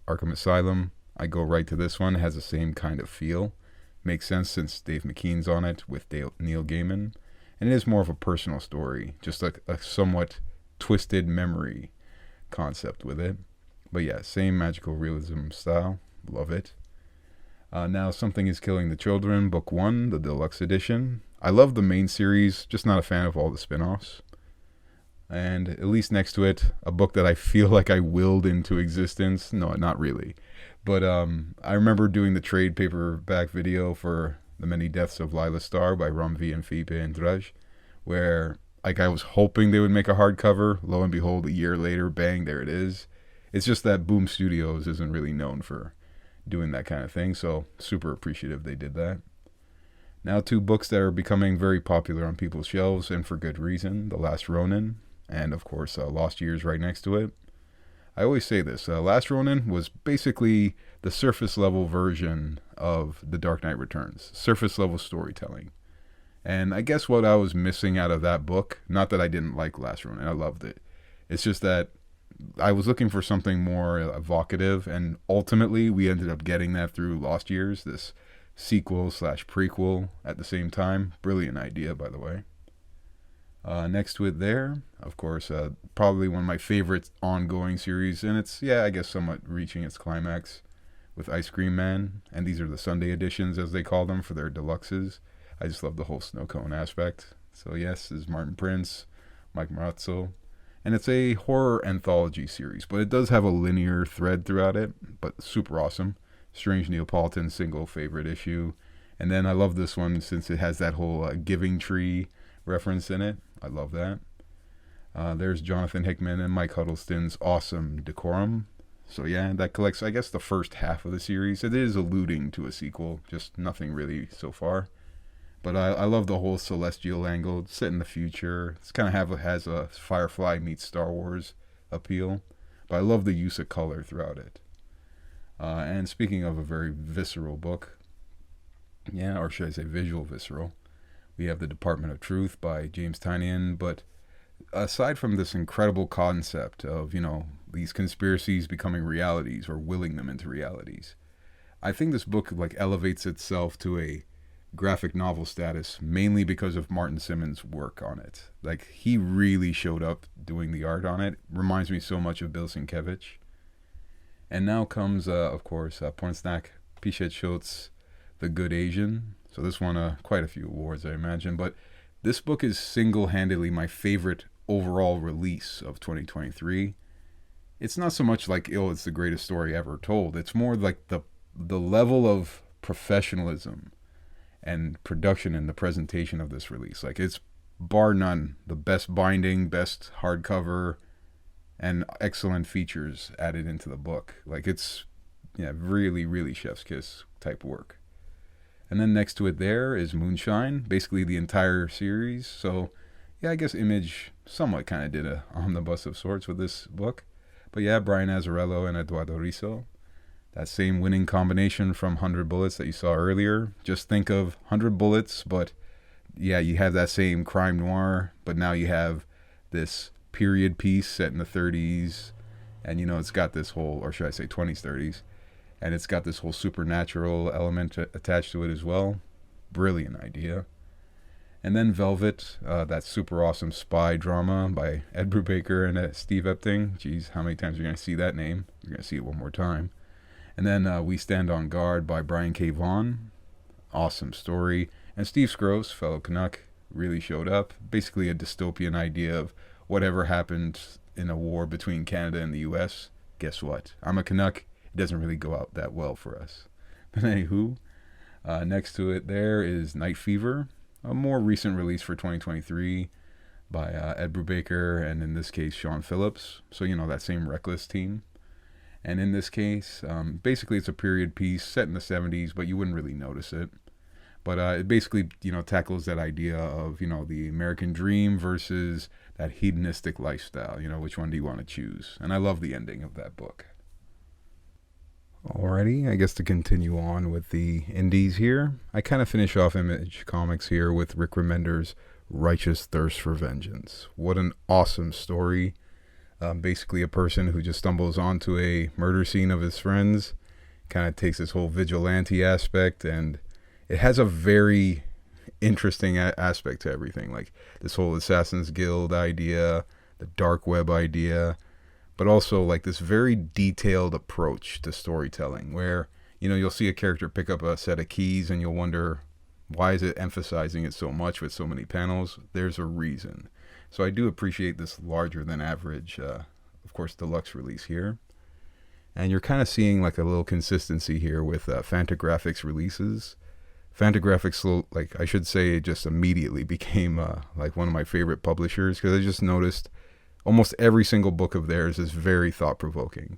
S1: Arkham Asylum. I go right to this one. It has the same kind of feel. Makes sense since Dave McKean's on it with Neil Gaiman. And it is more of a personal story, just like a somewhat twisted memory concept with it. But yeah, same magical realism style. Love it. Now Something is Killing the Children, Book 1, the deluxe edition. I love the main series, just not a fan of all the spin-offs. And at least next to it, a book that I feel like I willed into existence. No, not really. But I remember doing the trade paperback video for The Many Deaths of Lila Starr by Rumvi and Felipe Andrade, where like I was hoping they would make a hardcover. Lo and behold, a year later, bang, there it is. It's just that Boom Studios isn't really known for doing that kind of thing, so super appreciative they did that. Now 2 books that are becoming very popular on people's shelves, and for good reason. The Last Ronin, and of course Lost Years right next to it. I always say this, Last Ronin was basically the surface level version of The Dark Knight Returns. Surface level storytelling. And I guess what I was missing out of that book, not that I didn't like Last Ronin, I loved it. It's just that I was looking for something more evocative, and ultimately we ended up getting that through Lost Years, this sequel/prequel at the same time. Brilliant idea, by the way. Next to it there, of course, probably one of my favorite ongoing series, and it's, I guess somewhat reaching its climax with Ice Cream Man, and these are the Sunday editions, as they call them, for their deluxes. I just love the whole snow cone aspect. So yes, this is Martin Prince, Mike Marazzo. And it's a horror anthology series, but it does have a linear thread throughout it, but super awesome. Strange Neapolitan single favorite issue. And then I love this one since it has that whole Giving Tree reference in it. I love that. There's Jonathan Hickman and Mike Huddleston's awesome Decorum. So yeah, that collects, I guess, the first half of the series. It is alluding to a sequel, just nothing really so far. But I love the whole celestial angle. It's set in the future. It's kind of has a Firefly meets Star Wars appeal. But I love the use of color throughout it. And speaking of a very visceral book, or should I say visual visceral, we have The Department of Truth by James Tynion. But aside from this incredible concept of, these conspiracies becoming realities or willing them into realities, I think this book elevates itself to a graphic novel status mainly because of Martin Simmons' work on it. He really showed up doing the art on it. Reminds me so much of Bill Sienkiewicz. And now comes, of course, Pornsnack Pichetshote's The Good Asian. So this won quite a few awards, I imagine. But this book is single-handedly my favorite overall release of 2023. It's not so much it's the greatest story ever told. It's more like the level of professionalism and production in the presentation of this release. It's bar none the best binding, best hardcover, and excellent features added into the book. It's really, really chef's kiss type work. And then next to it there is Moonshine, basically the entire series. So I guess Image somewhat kind of did a omnibus of sorts with this book. But Brian Azzarello and Eduardo Risso. That same winning combination from 100 Bullets that you saw earlier. Just think of 100 Bullets, but you have that same crime noir, but now you have this period piece set in the 30s, And it's got this whole, or should I say 20s, 30s, and it's got this whole supernatural element attached to it as well. Brilliant idea. And then Velvet, that super awesome spy drama by Ed Brubaker and Steve Epting. Geez, how many times are you going to see that name? You're going to see it one more time. And then We Stand on Guard by Brian K. Vaughan. Awesome story. And Steve Scrose, fellow Canuck, really showed up. Basically a dystopian idea of whatever happened in a war between Canada and the US. Guess what? I'm a Canuck. It doesn't really go out that well for us. But anywho, next to it there is Night Fever, a more recent release for 2023 by Ed Brubaker and in this case Sean Phillips. So that same Reckless team. And in this case, basically it's a period piece set in the 70s, but you wouldn't really notice it. But it basically, tackles that idea of, the American dream versus that hedonistic lifestyle. Which one do you want to choose? And I love the ending of that book. Alrighty, I guess to continue on with the indies here, I kind of finish off Image Comics here with Rick Remender's Righteous Thirst for Vengeance. What an awesome story. Basically a person who just stumbles onto a murder scene of his friends, kind of takes this whole vigilante aspect, and it has a very interesting aspect to everything, like this whole Assassin's Guild idea, the dark web idea, but also like this very detailed approach to storytelling where, you'll see a character pick up a set of keys and you'll wonder, why is it emphasizing it so much with so many panels? There's a reason. So I do appreciate this larger than average, of course, deluxe release here. And you're kind of seeing like a little consistency here with Fantagraphics releases. Fantagraphics, like I should say, just immediately became like one of my favorite publishers because I just noticed almost every single book of theirs is very thought-provoking.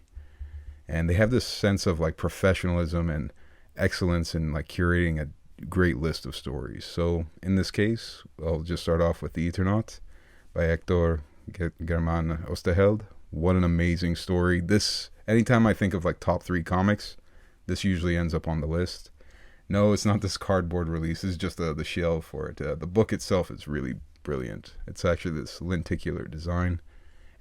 S1: And they have this sense of like professionalism and excellence in like curating a great list of stories. So in this case, I'll just start off with The Eternaut by Hector Germán Osterheld. What an amazing story. This, anytime I think of like top 3 comics, this usually ends up on the list. No, it's not this cardboard release. It's just the shell for it. The book itself is really brilliant. It's actually this lenticular design.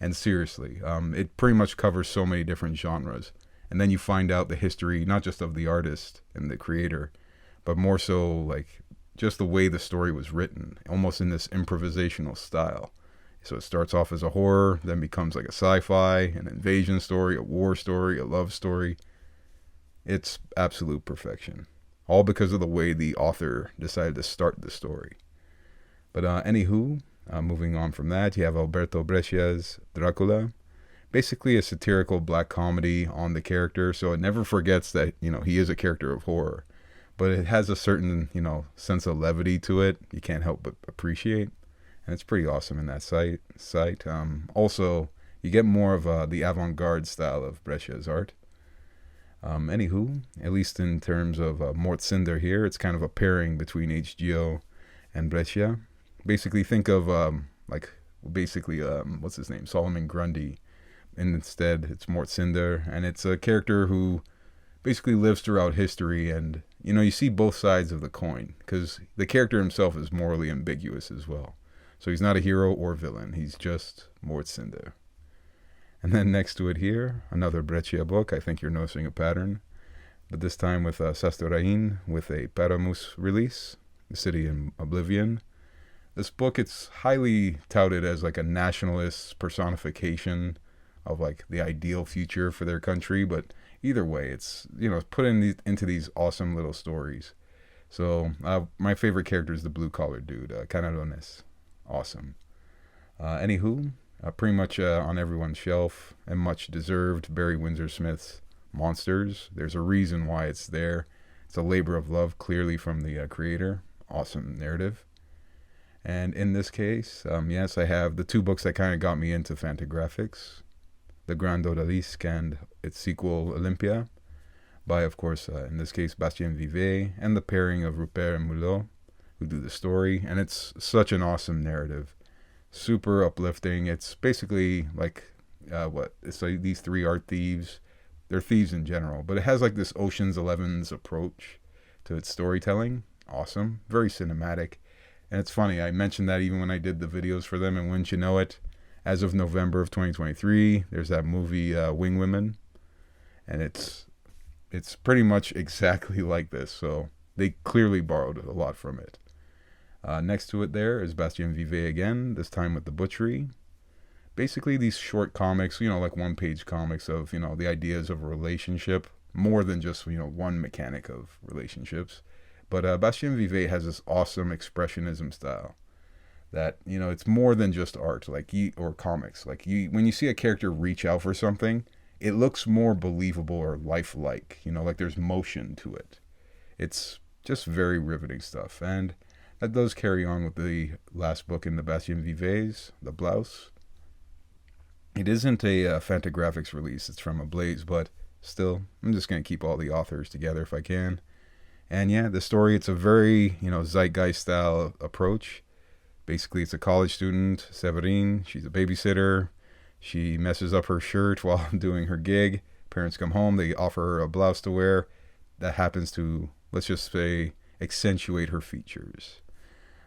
S1: And seriously, it pretty much covers so many different genres. And then you find out the history, not just of the artist and the creator, but more so like just the way the story was written, almost in this improvisational style. So it starts off as a horror, then becomes like a sci-fi, an invasion story, a war story, a love story. It's absolute perfection. All because of the way the author decided to start the story. But anywho, moving on from that, you have Alberto Brescia's Dracula. Basically a satirical black comedy on the character, so it never forgets that, he is a character of horror. But it has a certain, sense of levity to it you can't help but appreciate. And it's pretty awesome in that site. Also, you get more of the avant-garde style of Brescia's art. Anywho, at least in terms of Mortcinder here, it's kind of a pairing between HGO and Brescia. Basically, think of what's his name, Solomon Grundy. And instead, it's Mortcinder, and it's a character who basically lives throughout history, and you see both sides of the coin because the character himself is morally ambiguous as well. So he's not a hero or villain; he's just Mortcinder. And then next to it here, another Breccia book. I think you're noticing a pattern, but this time with Sastorain with a Paramus release, The City in Oblivion. This book, it's highly touted as like a nationalist personification of like the ideal future for their country, but either way, it's put into these awesome little stories. So my favorite character is the blue collar dude, Canarones. Awesome. Anywho, pretty much on everyone's shelf and much deserved, Barry Windsor Smith's Monsters. There's a reason why it's there. It's a labor of love, clearly from the creator. Awesome narrative. And in this case, yes, I have the 2 books that kind of got me into Fantagraphics. The Grand Odalisque and its sequel, Olympia, by, of course, in this case, Bastien Vivet, and the pairing of Rupert and Mulot, who do the story. And it's such an awesome narrative. Super uplifting. It's basically like, it's like these 3 art thieves. They're thieves in general, but it has like this Ocean's 11's approach to its storytelling. Awesome. Very cinematic. And it's funny, I mentioned that even when I did the videos for them, and wouldn't you know it, as of November of 2023. There's that movie Wing Women, and it's pretty much exactly like this. So they clearly borrowed a lot from it. Next to it there is Bastien Vivet again, this time with The Butchery. Basically these short comics, like one-page comics of, the ideas of a relationship, more than just, one mechanic of relationships. But Bastien Vivet has this awesome expressionism style that, it's more than just art, or comics. When you see a character reach out for something, it looks more believable or lifelike, like there's motion to it. It's just very riveting stuff. And that does carry on with the last book in the Bastien Vivets, The Blouse. It isn't a Fantagraphics release, it's from Ablaze, but still, I'm just going to keep all the authors together if I can. And yeah, the story, it's a very, zeitgeist style approach. Basically, it's a college student, Severine. She's a babysitter. She messes up her shirt while doing her gig. Parents come home, they offer her a blouse to wear that happens to, let's just say, accentuate her features.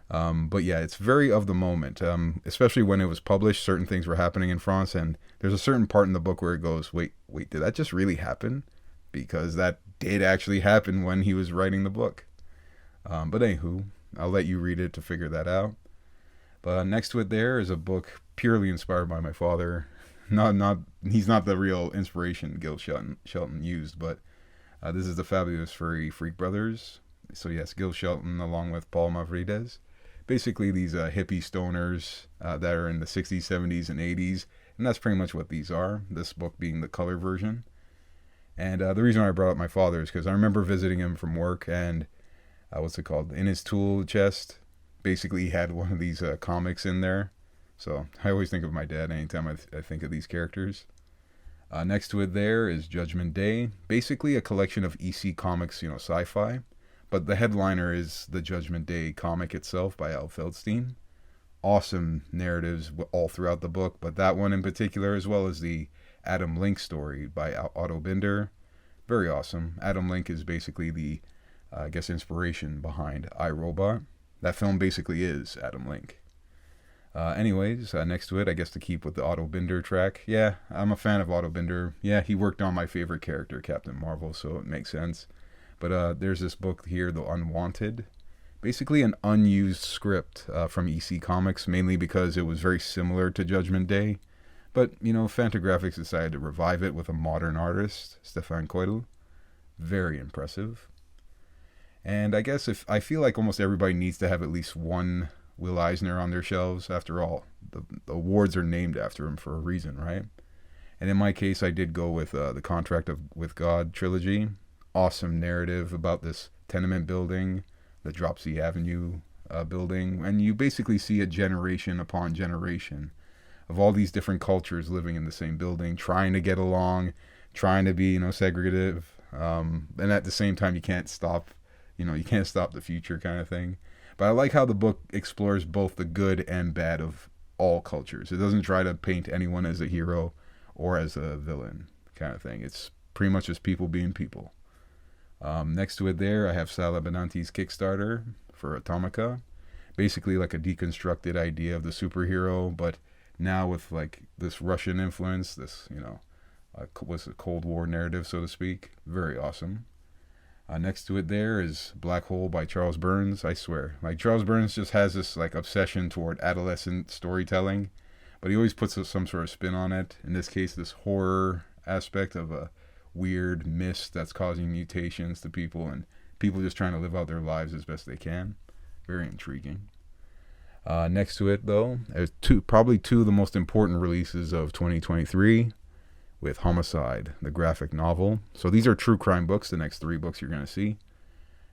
S1: But yeah, it's very of the moment, especially when it was published. Certain things were happening in France, and there's a certain part in the book where it goes, wait, did that just really happen? Because that did actually happen when he was writing the book. But anywho, I'll let you read it to figure that out. But next to it there is a book purely inspired by my father. He's not the real inspiration Gil Shelton used, but this is the Fabulous Furry Freak Brothers. So yes, Gil Shelton along with Paul Mavrides. Basically these hippie stoners that are in the 60s, 70s, and 80s. And that's pretty much what these are, this book being the color version. And the reason I brought up my father is because I remember visiting him from work, and what's it called? In his tool chest, basically he had one of these comics in there. So I always think of my dad anytime I think of these characters. Next to it there is Judgment Day, basically a collection of EC Comics, sci-fi. But the headliner is the Judgment Day comic itself by Al Feldstein. Awesome narratives all throughout the book, but that one in particular, as well as the Adam Link story by Otto Binder. Very awesome. Adam Link is basically the, inspiration behind iRobot. That film basically is Adam Link. Next to it, I guess to keep with the Otto Binder track. Yeah, I'm a fan of Otto Binder. Yeah, he worked on my favorite character, Captain Marvel, so it makes sense. But there's this book here, The Unwanted. Basically an unused script from EC Comics, mainly because it was very similar to Judgment Day. But, Fantagraphics decided to revive it with a modern artist, Stefan Keudel. Very impressive. And I guess I feel like almost everybody needs to have at least one Will Eisner on their shelves. After all, the awards are named after him for a reason, right? And in my case, I did go with the Contract with God trilogy. Awesome narrative about this tenement building, the Dropsy Avenue building, and you basically see a generation upon generation of all these different cultures living in the same building, trying to get along, trying to be, segregative, and at the same time you can't stop the future kind of thing. But I like how the book explores both the good and bad of all cultures. It doesn't try to paint anyone as a hero or as a villain kind of thing. It's pretty much just people being people. Next to it there, I have Sala Benanti's Kickstarter for Atomica. Basically like a deconstructed idea of the superhero, but now with like this Russian influence, this, was a Cold War narrative, so to speak. Very awesome. Next to it there is Black Hole by Charles Burns. I swear, Charles Burns just has this obsession toward adolescent storytelling, but he always puts some sort of spin on it. In this case, this horror aspect of a weird mist that's causing mutations to people, and people just trying to live out their lives as best they can. Very intriguing. Next to it, though, there's probably two of the most important releases of 2023. With Homicide, the graphic novel. So these are true crime books, the next three books you're going to see.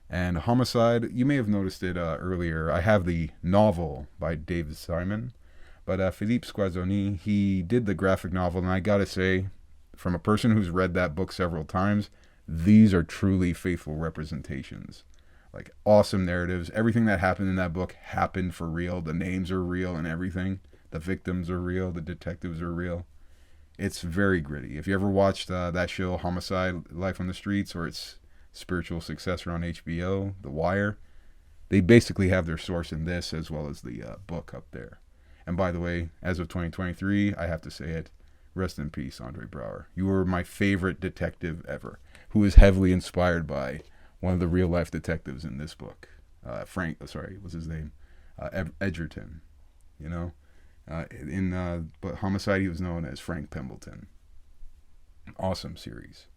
S1: And Homicide, you may have noticed it earlier. I have the novel by David Simon. But Philippe Squazzoni, he did the graphic novel. And I got to say, from a person who's read that book several times, these are truly faithful representations. Awesome narratives. Everything that happened in that book happened for real. The names are real and everything. The victims are real. The detectives are real. It's very gritty. If you ever watched that show, Homicide, Life on the Streets, or its spiritual successor on HBO, The Wire, they basically have their source in this as well as the book up there. And by the way, as of 2023, I have to say it, rest in peace, Andre Braugher. You were my favorite detective ever, who is heavily inspired by one of the real life detectives in this book. What's his name? Edgerton. You know, but Homicide, he was known as Frank Pembleton. Awesome series.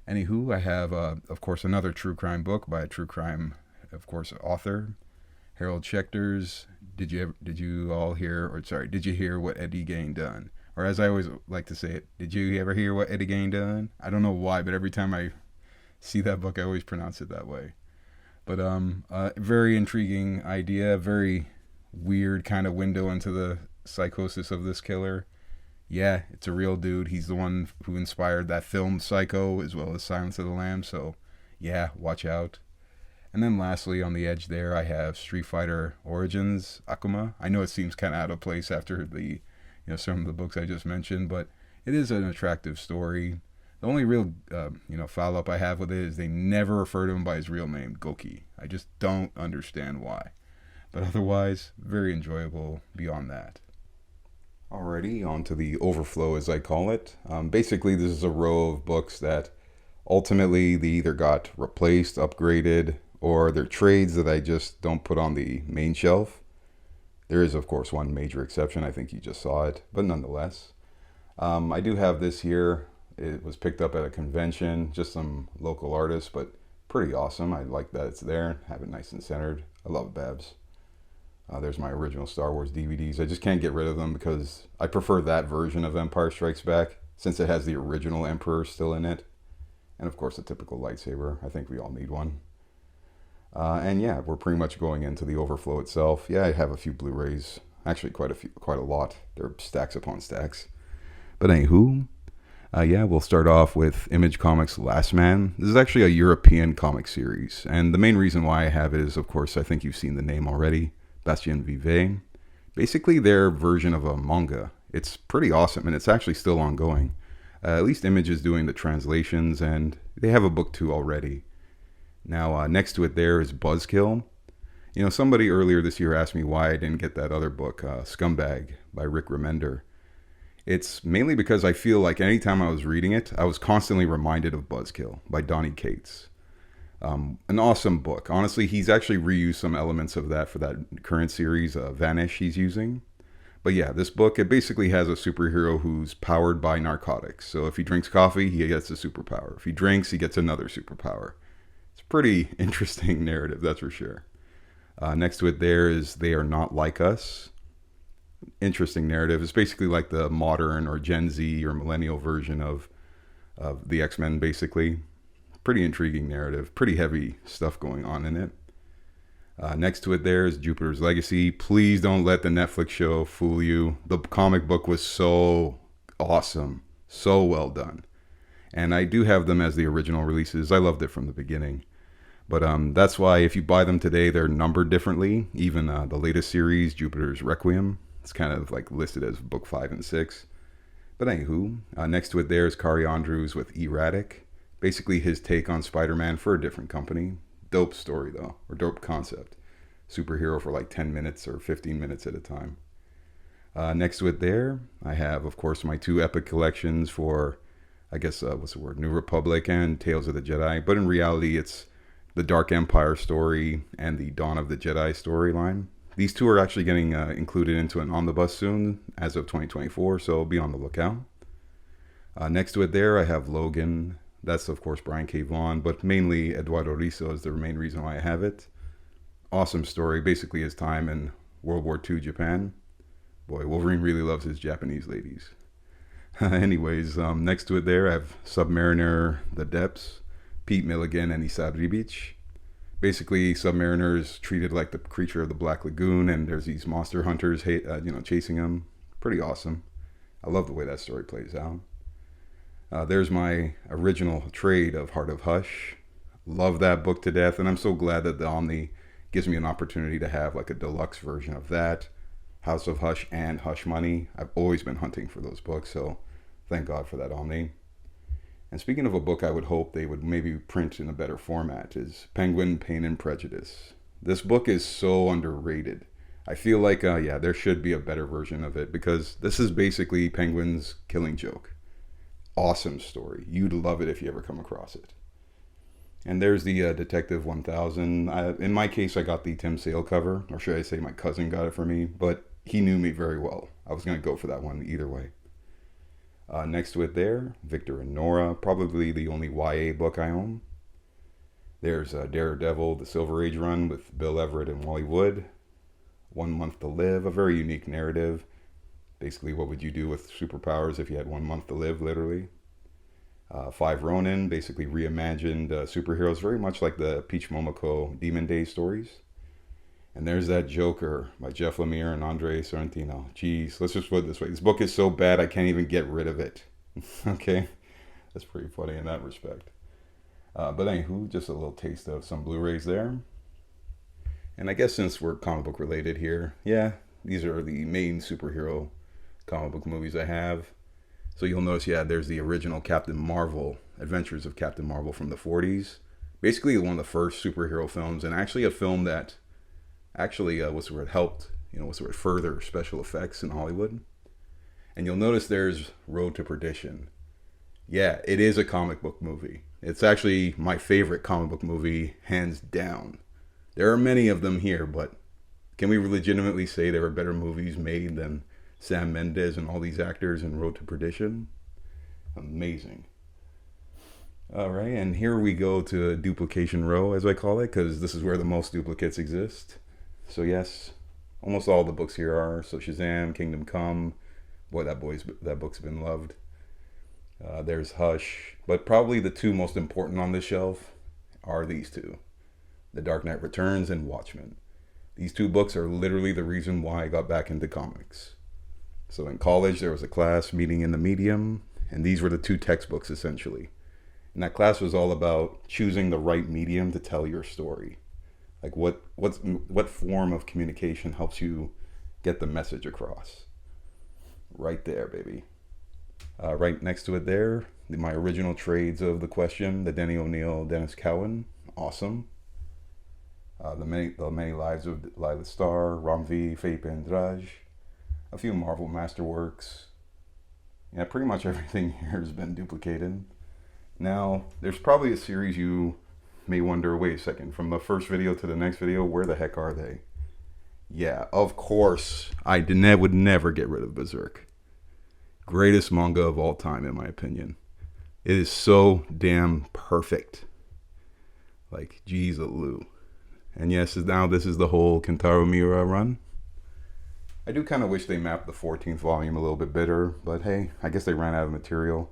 S1: Anywho, I have, of course, another true crime book by a true crime, of course, author, Harold Schechter's. Did you hear what Eddie Gain done? Or as I always like to say it, did you ever hear what Eddie Gain done? I don't know why, but every time I see that book, I always pronounce it that way. But very intriguing idea, very weird kind of window into the psychosis of this killer. Yeah, it's a real dude. He's the one who inspired that film Psycho as well as Silence of the Lambs. So yeah, watch out. And then lastly, on the edge there, I have Street Fighter Origins Akuma. I know it seems kind of out of place after the, some of the books I just mentioned, but it is an attractive story. The only real, follow up I have with it is they never refer to him by his real name, Goki. I just don't understand why. But otherwise, very enjoyable beyond that. Alrighty, on to the overflow, as I call it. Basically, this is a row of books that ultimately they either got replaced, upgraded, or they're trades that I just don't put on the main shelf. There is, of course, one major exception. I think you just saw it, but nonetheless. I do have this here. It was picked up at a convention, just some local artists, but pretty awesome. I like that it's there, have it nice and centered. I love Babs. There's my original Star Wars DVDs. I just can't get rid of them because I prefer that version of Empire Strikes Back since it has the original Emperor still in it. And of course, the typical lightsaber. I think we all need one. And yeah, we're pretty much going into the overflow itself. Yeah, I have a few Blu-rays. Actually, quite a lot. They're stacks upon stacks. But anywho, we'll start off with Image Comics' Last Man. This is actually a European comic series. And the main reason why I have it is, of course, I think you've seen the name already. Bastien Vivet. Basically their version of a manga. It's pretty awesome, and it's actually still ongoing. At least Image is doing the translations, and they have a book 2 already. Now, next to it there is Buzzkill. Somebody earlier this year asked me why I didn't get that other book, Scumbag, by Rick Remender. It's mainly because I feel like anytime I was reading it, I was constantly reminded of Buzzkill by Donny Cates. An awesome book. Honestly, he's actually reused some elements of that for that current series, Vanish, he's using. But yeah, this book, it basically has a superhero who's powered by narcotics. So if he drinks coffee, he gets a superpower. If he drinks, he gets another superpower. It's a pretty interesting narrative, that's for sure. Next to it there is They Are Not Like Us. Interesting narrative. It's basically like the modern or Gen Z or millennial version of the X-Men, basically. Pretty intriguing narrative. Pretty heavy stuff going on in it. Next to it there is Jupiter's Legacy. Please don't let the Netflix show fool you. The comic book was so awesome. So well done. And I do have them as the original releases. I loved it from the beginning. But that's why if you buy them today, they're numbered differently. Even the latest series, Jupiter's Requiem, it's kind of like listed as book 5 and 6. But anywho, next to it there is Kari Andrews with Erratic. Basically his take on Spider-Man for a different company. Dope story though, or dope concept. Superhero for like 10 minutes or 15 minutes at a time. Next to it there, I have, of course, my 2 epic collections for, I guess, New Republic and Tales of the Jedi. But in reality, it's the Dark Empire story and the Dawn of the Jedi storyline. These 2 are actually getting included into an omnibus soon, as of 2024, so be on the lookout. Next to it there, I have Logan. That's, of course, Brian K. Vaughan, but mainly Eduardo Rizzo is the main reason why I have it. Awesome story, basically his time in World War II Japan. Boy, Wolverine really loves his Japanese ladies. Anyways, next to it there, I have Submariner, The Depths, Pete Milligan, and Isad Ribic. Basically, Submariner is treated like the creature of the Black Lagoon, and there's these monster hunters, chasing him. Pretty awesome. I love the way that story plays out. There's my original trade of Heart of Hush. Love that book to death, and I'm so glad that the Omni gives me an opportunity to have like a deluxe version of that. House of Hush and Hush Money. I've always been hunting for those books, so thank God for that Omni. And speaking of a book I would hope they would maybe print in a better format is Penguin, Pain and Prejudice. This book is so underrated. I feel like, yeah, there should be a better version of it because this is basically Penguin's Killing Joke. Awesome story. You'd love it if you ever come across it. And there's the Detective 1000. In my case, I got the Tim Sale cover, or should I say my cousin got it for me, but he knew me very well. I was going to go for that one either way. Next to it there, Victor and Nora, probably the only YA book I own. There's Daredevil, the Silver Age run with Bill Everett and Wally Wood. 1 Month to Live, a very unique narrative. Basically, what would you do with superpowers if you had 1 month to live, literally? Five Ronin, basically reimagined superheroes, very much like the Peach Momoko Demon Days stories. And there's that Joker by Jeff Lemire and Andre Sorrentino. Jeez, let's just put it this way. This book is so bad I can't even get rid of it. Okay? That's pretty funny in that respect. But anywho, just a little taste of some Blu-rays there. And I guess since we're comic book related here, yeah, these are the main superhero comic book movies I have. So you'll notice, yeah, there's the original Captain Marvel, Adventures of Captain Marvel from the 40s. Basically one of the first superhero films, and actually a film that actually helped, further special effects in Hollywood. And you'll notice there's Road to Perdition. Yeah, it is a comic book movie. It's actually my favorite comic book movie, hands down. There are many of them here, but can we legitimately say there are better movies made than Sam Mendes and all these actors in Road to Perdition? Amazing. All right, and here we go to Duplication Row, as I call it, because this is where the most duplicates exist. So yes, almost all the books here are. So Shazam, Kingdom Come, boy, that book's been loved. There's Hush, but probably the two most important on this shelf are these two. The Dark Knight Returns and Watchmen. These two books are literally the reason why I got back into comics. So in college, there was a class meeting in the medium, and these were the two textbooks essentially. And that class was all about choosing the right medium to tell your story. Like what form of communication helps you get the message across. Right there, baby. Right next to it there, my original trades of The Question, the Denny O'Neil, Dennis Cowan. Awesome. The many Lives of Lila Starr, Ramvi, Faye Pendraj, a few Marvel Masterworks. Yeah, pretty much everything here has been duplicated. Now, there's probably a series you may wonder, wait a second, from the first video to the next video, where the heck are they? Yeah, of course, I would never get rid of Berserk. Greatest manga of all time, in my opinion. It is so damn perfect. Like, geez, a Lou. And yes, now this is the whole Kentaro Miura run. I do kind of wish they mapped the 14th volume a little bit better, but hey, I guess they ran out of material.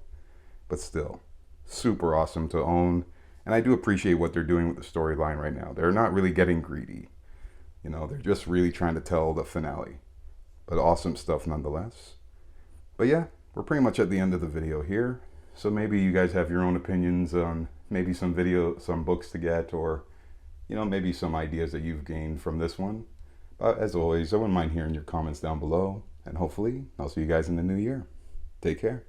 S1: But still, super awesome to own. And I do appreciate what they're doing with the storyline right now. They're not really getting greedy. They're just really trying to tell the finale. But awesome stuff nonetheless. But yeah, we're pretty much at the end of the video here. So maybe you guys have your own opinions on maybe some books to get, or maybe some ideas that you've gained from this one. But as always, I wouldn't mind hearing your comments down below. And hopefully, I'll see you guys in the new year. Take care.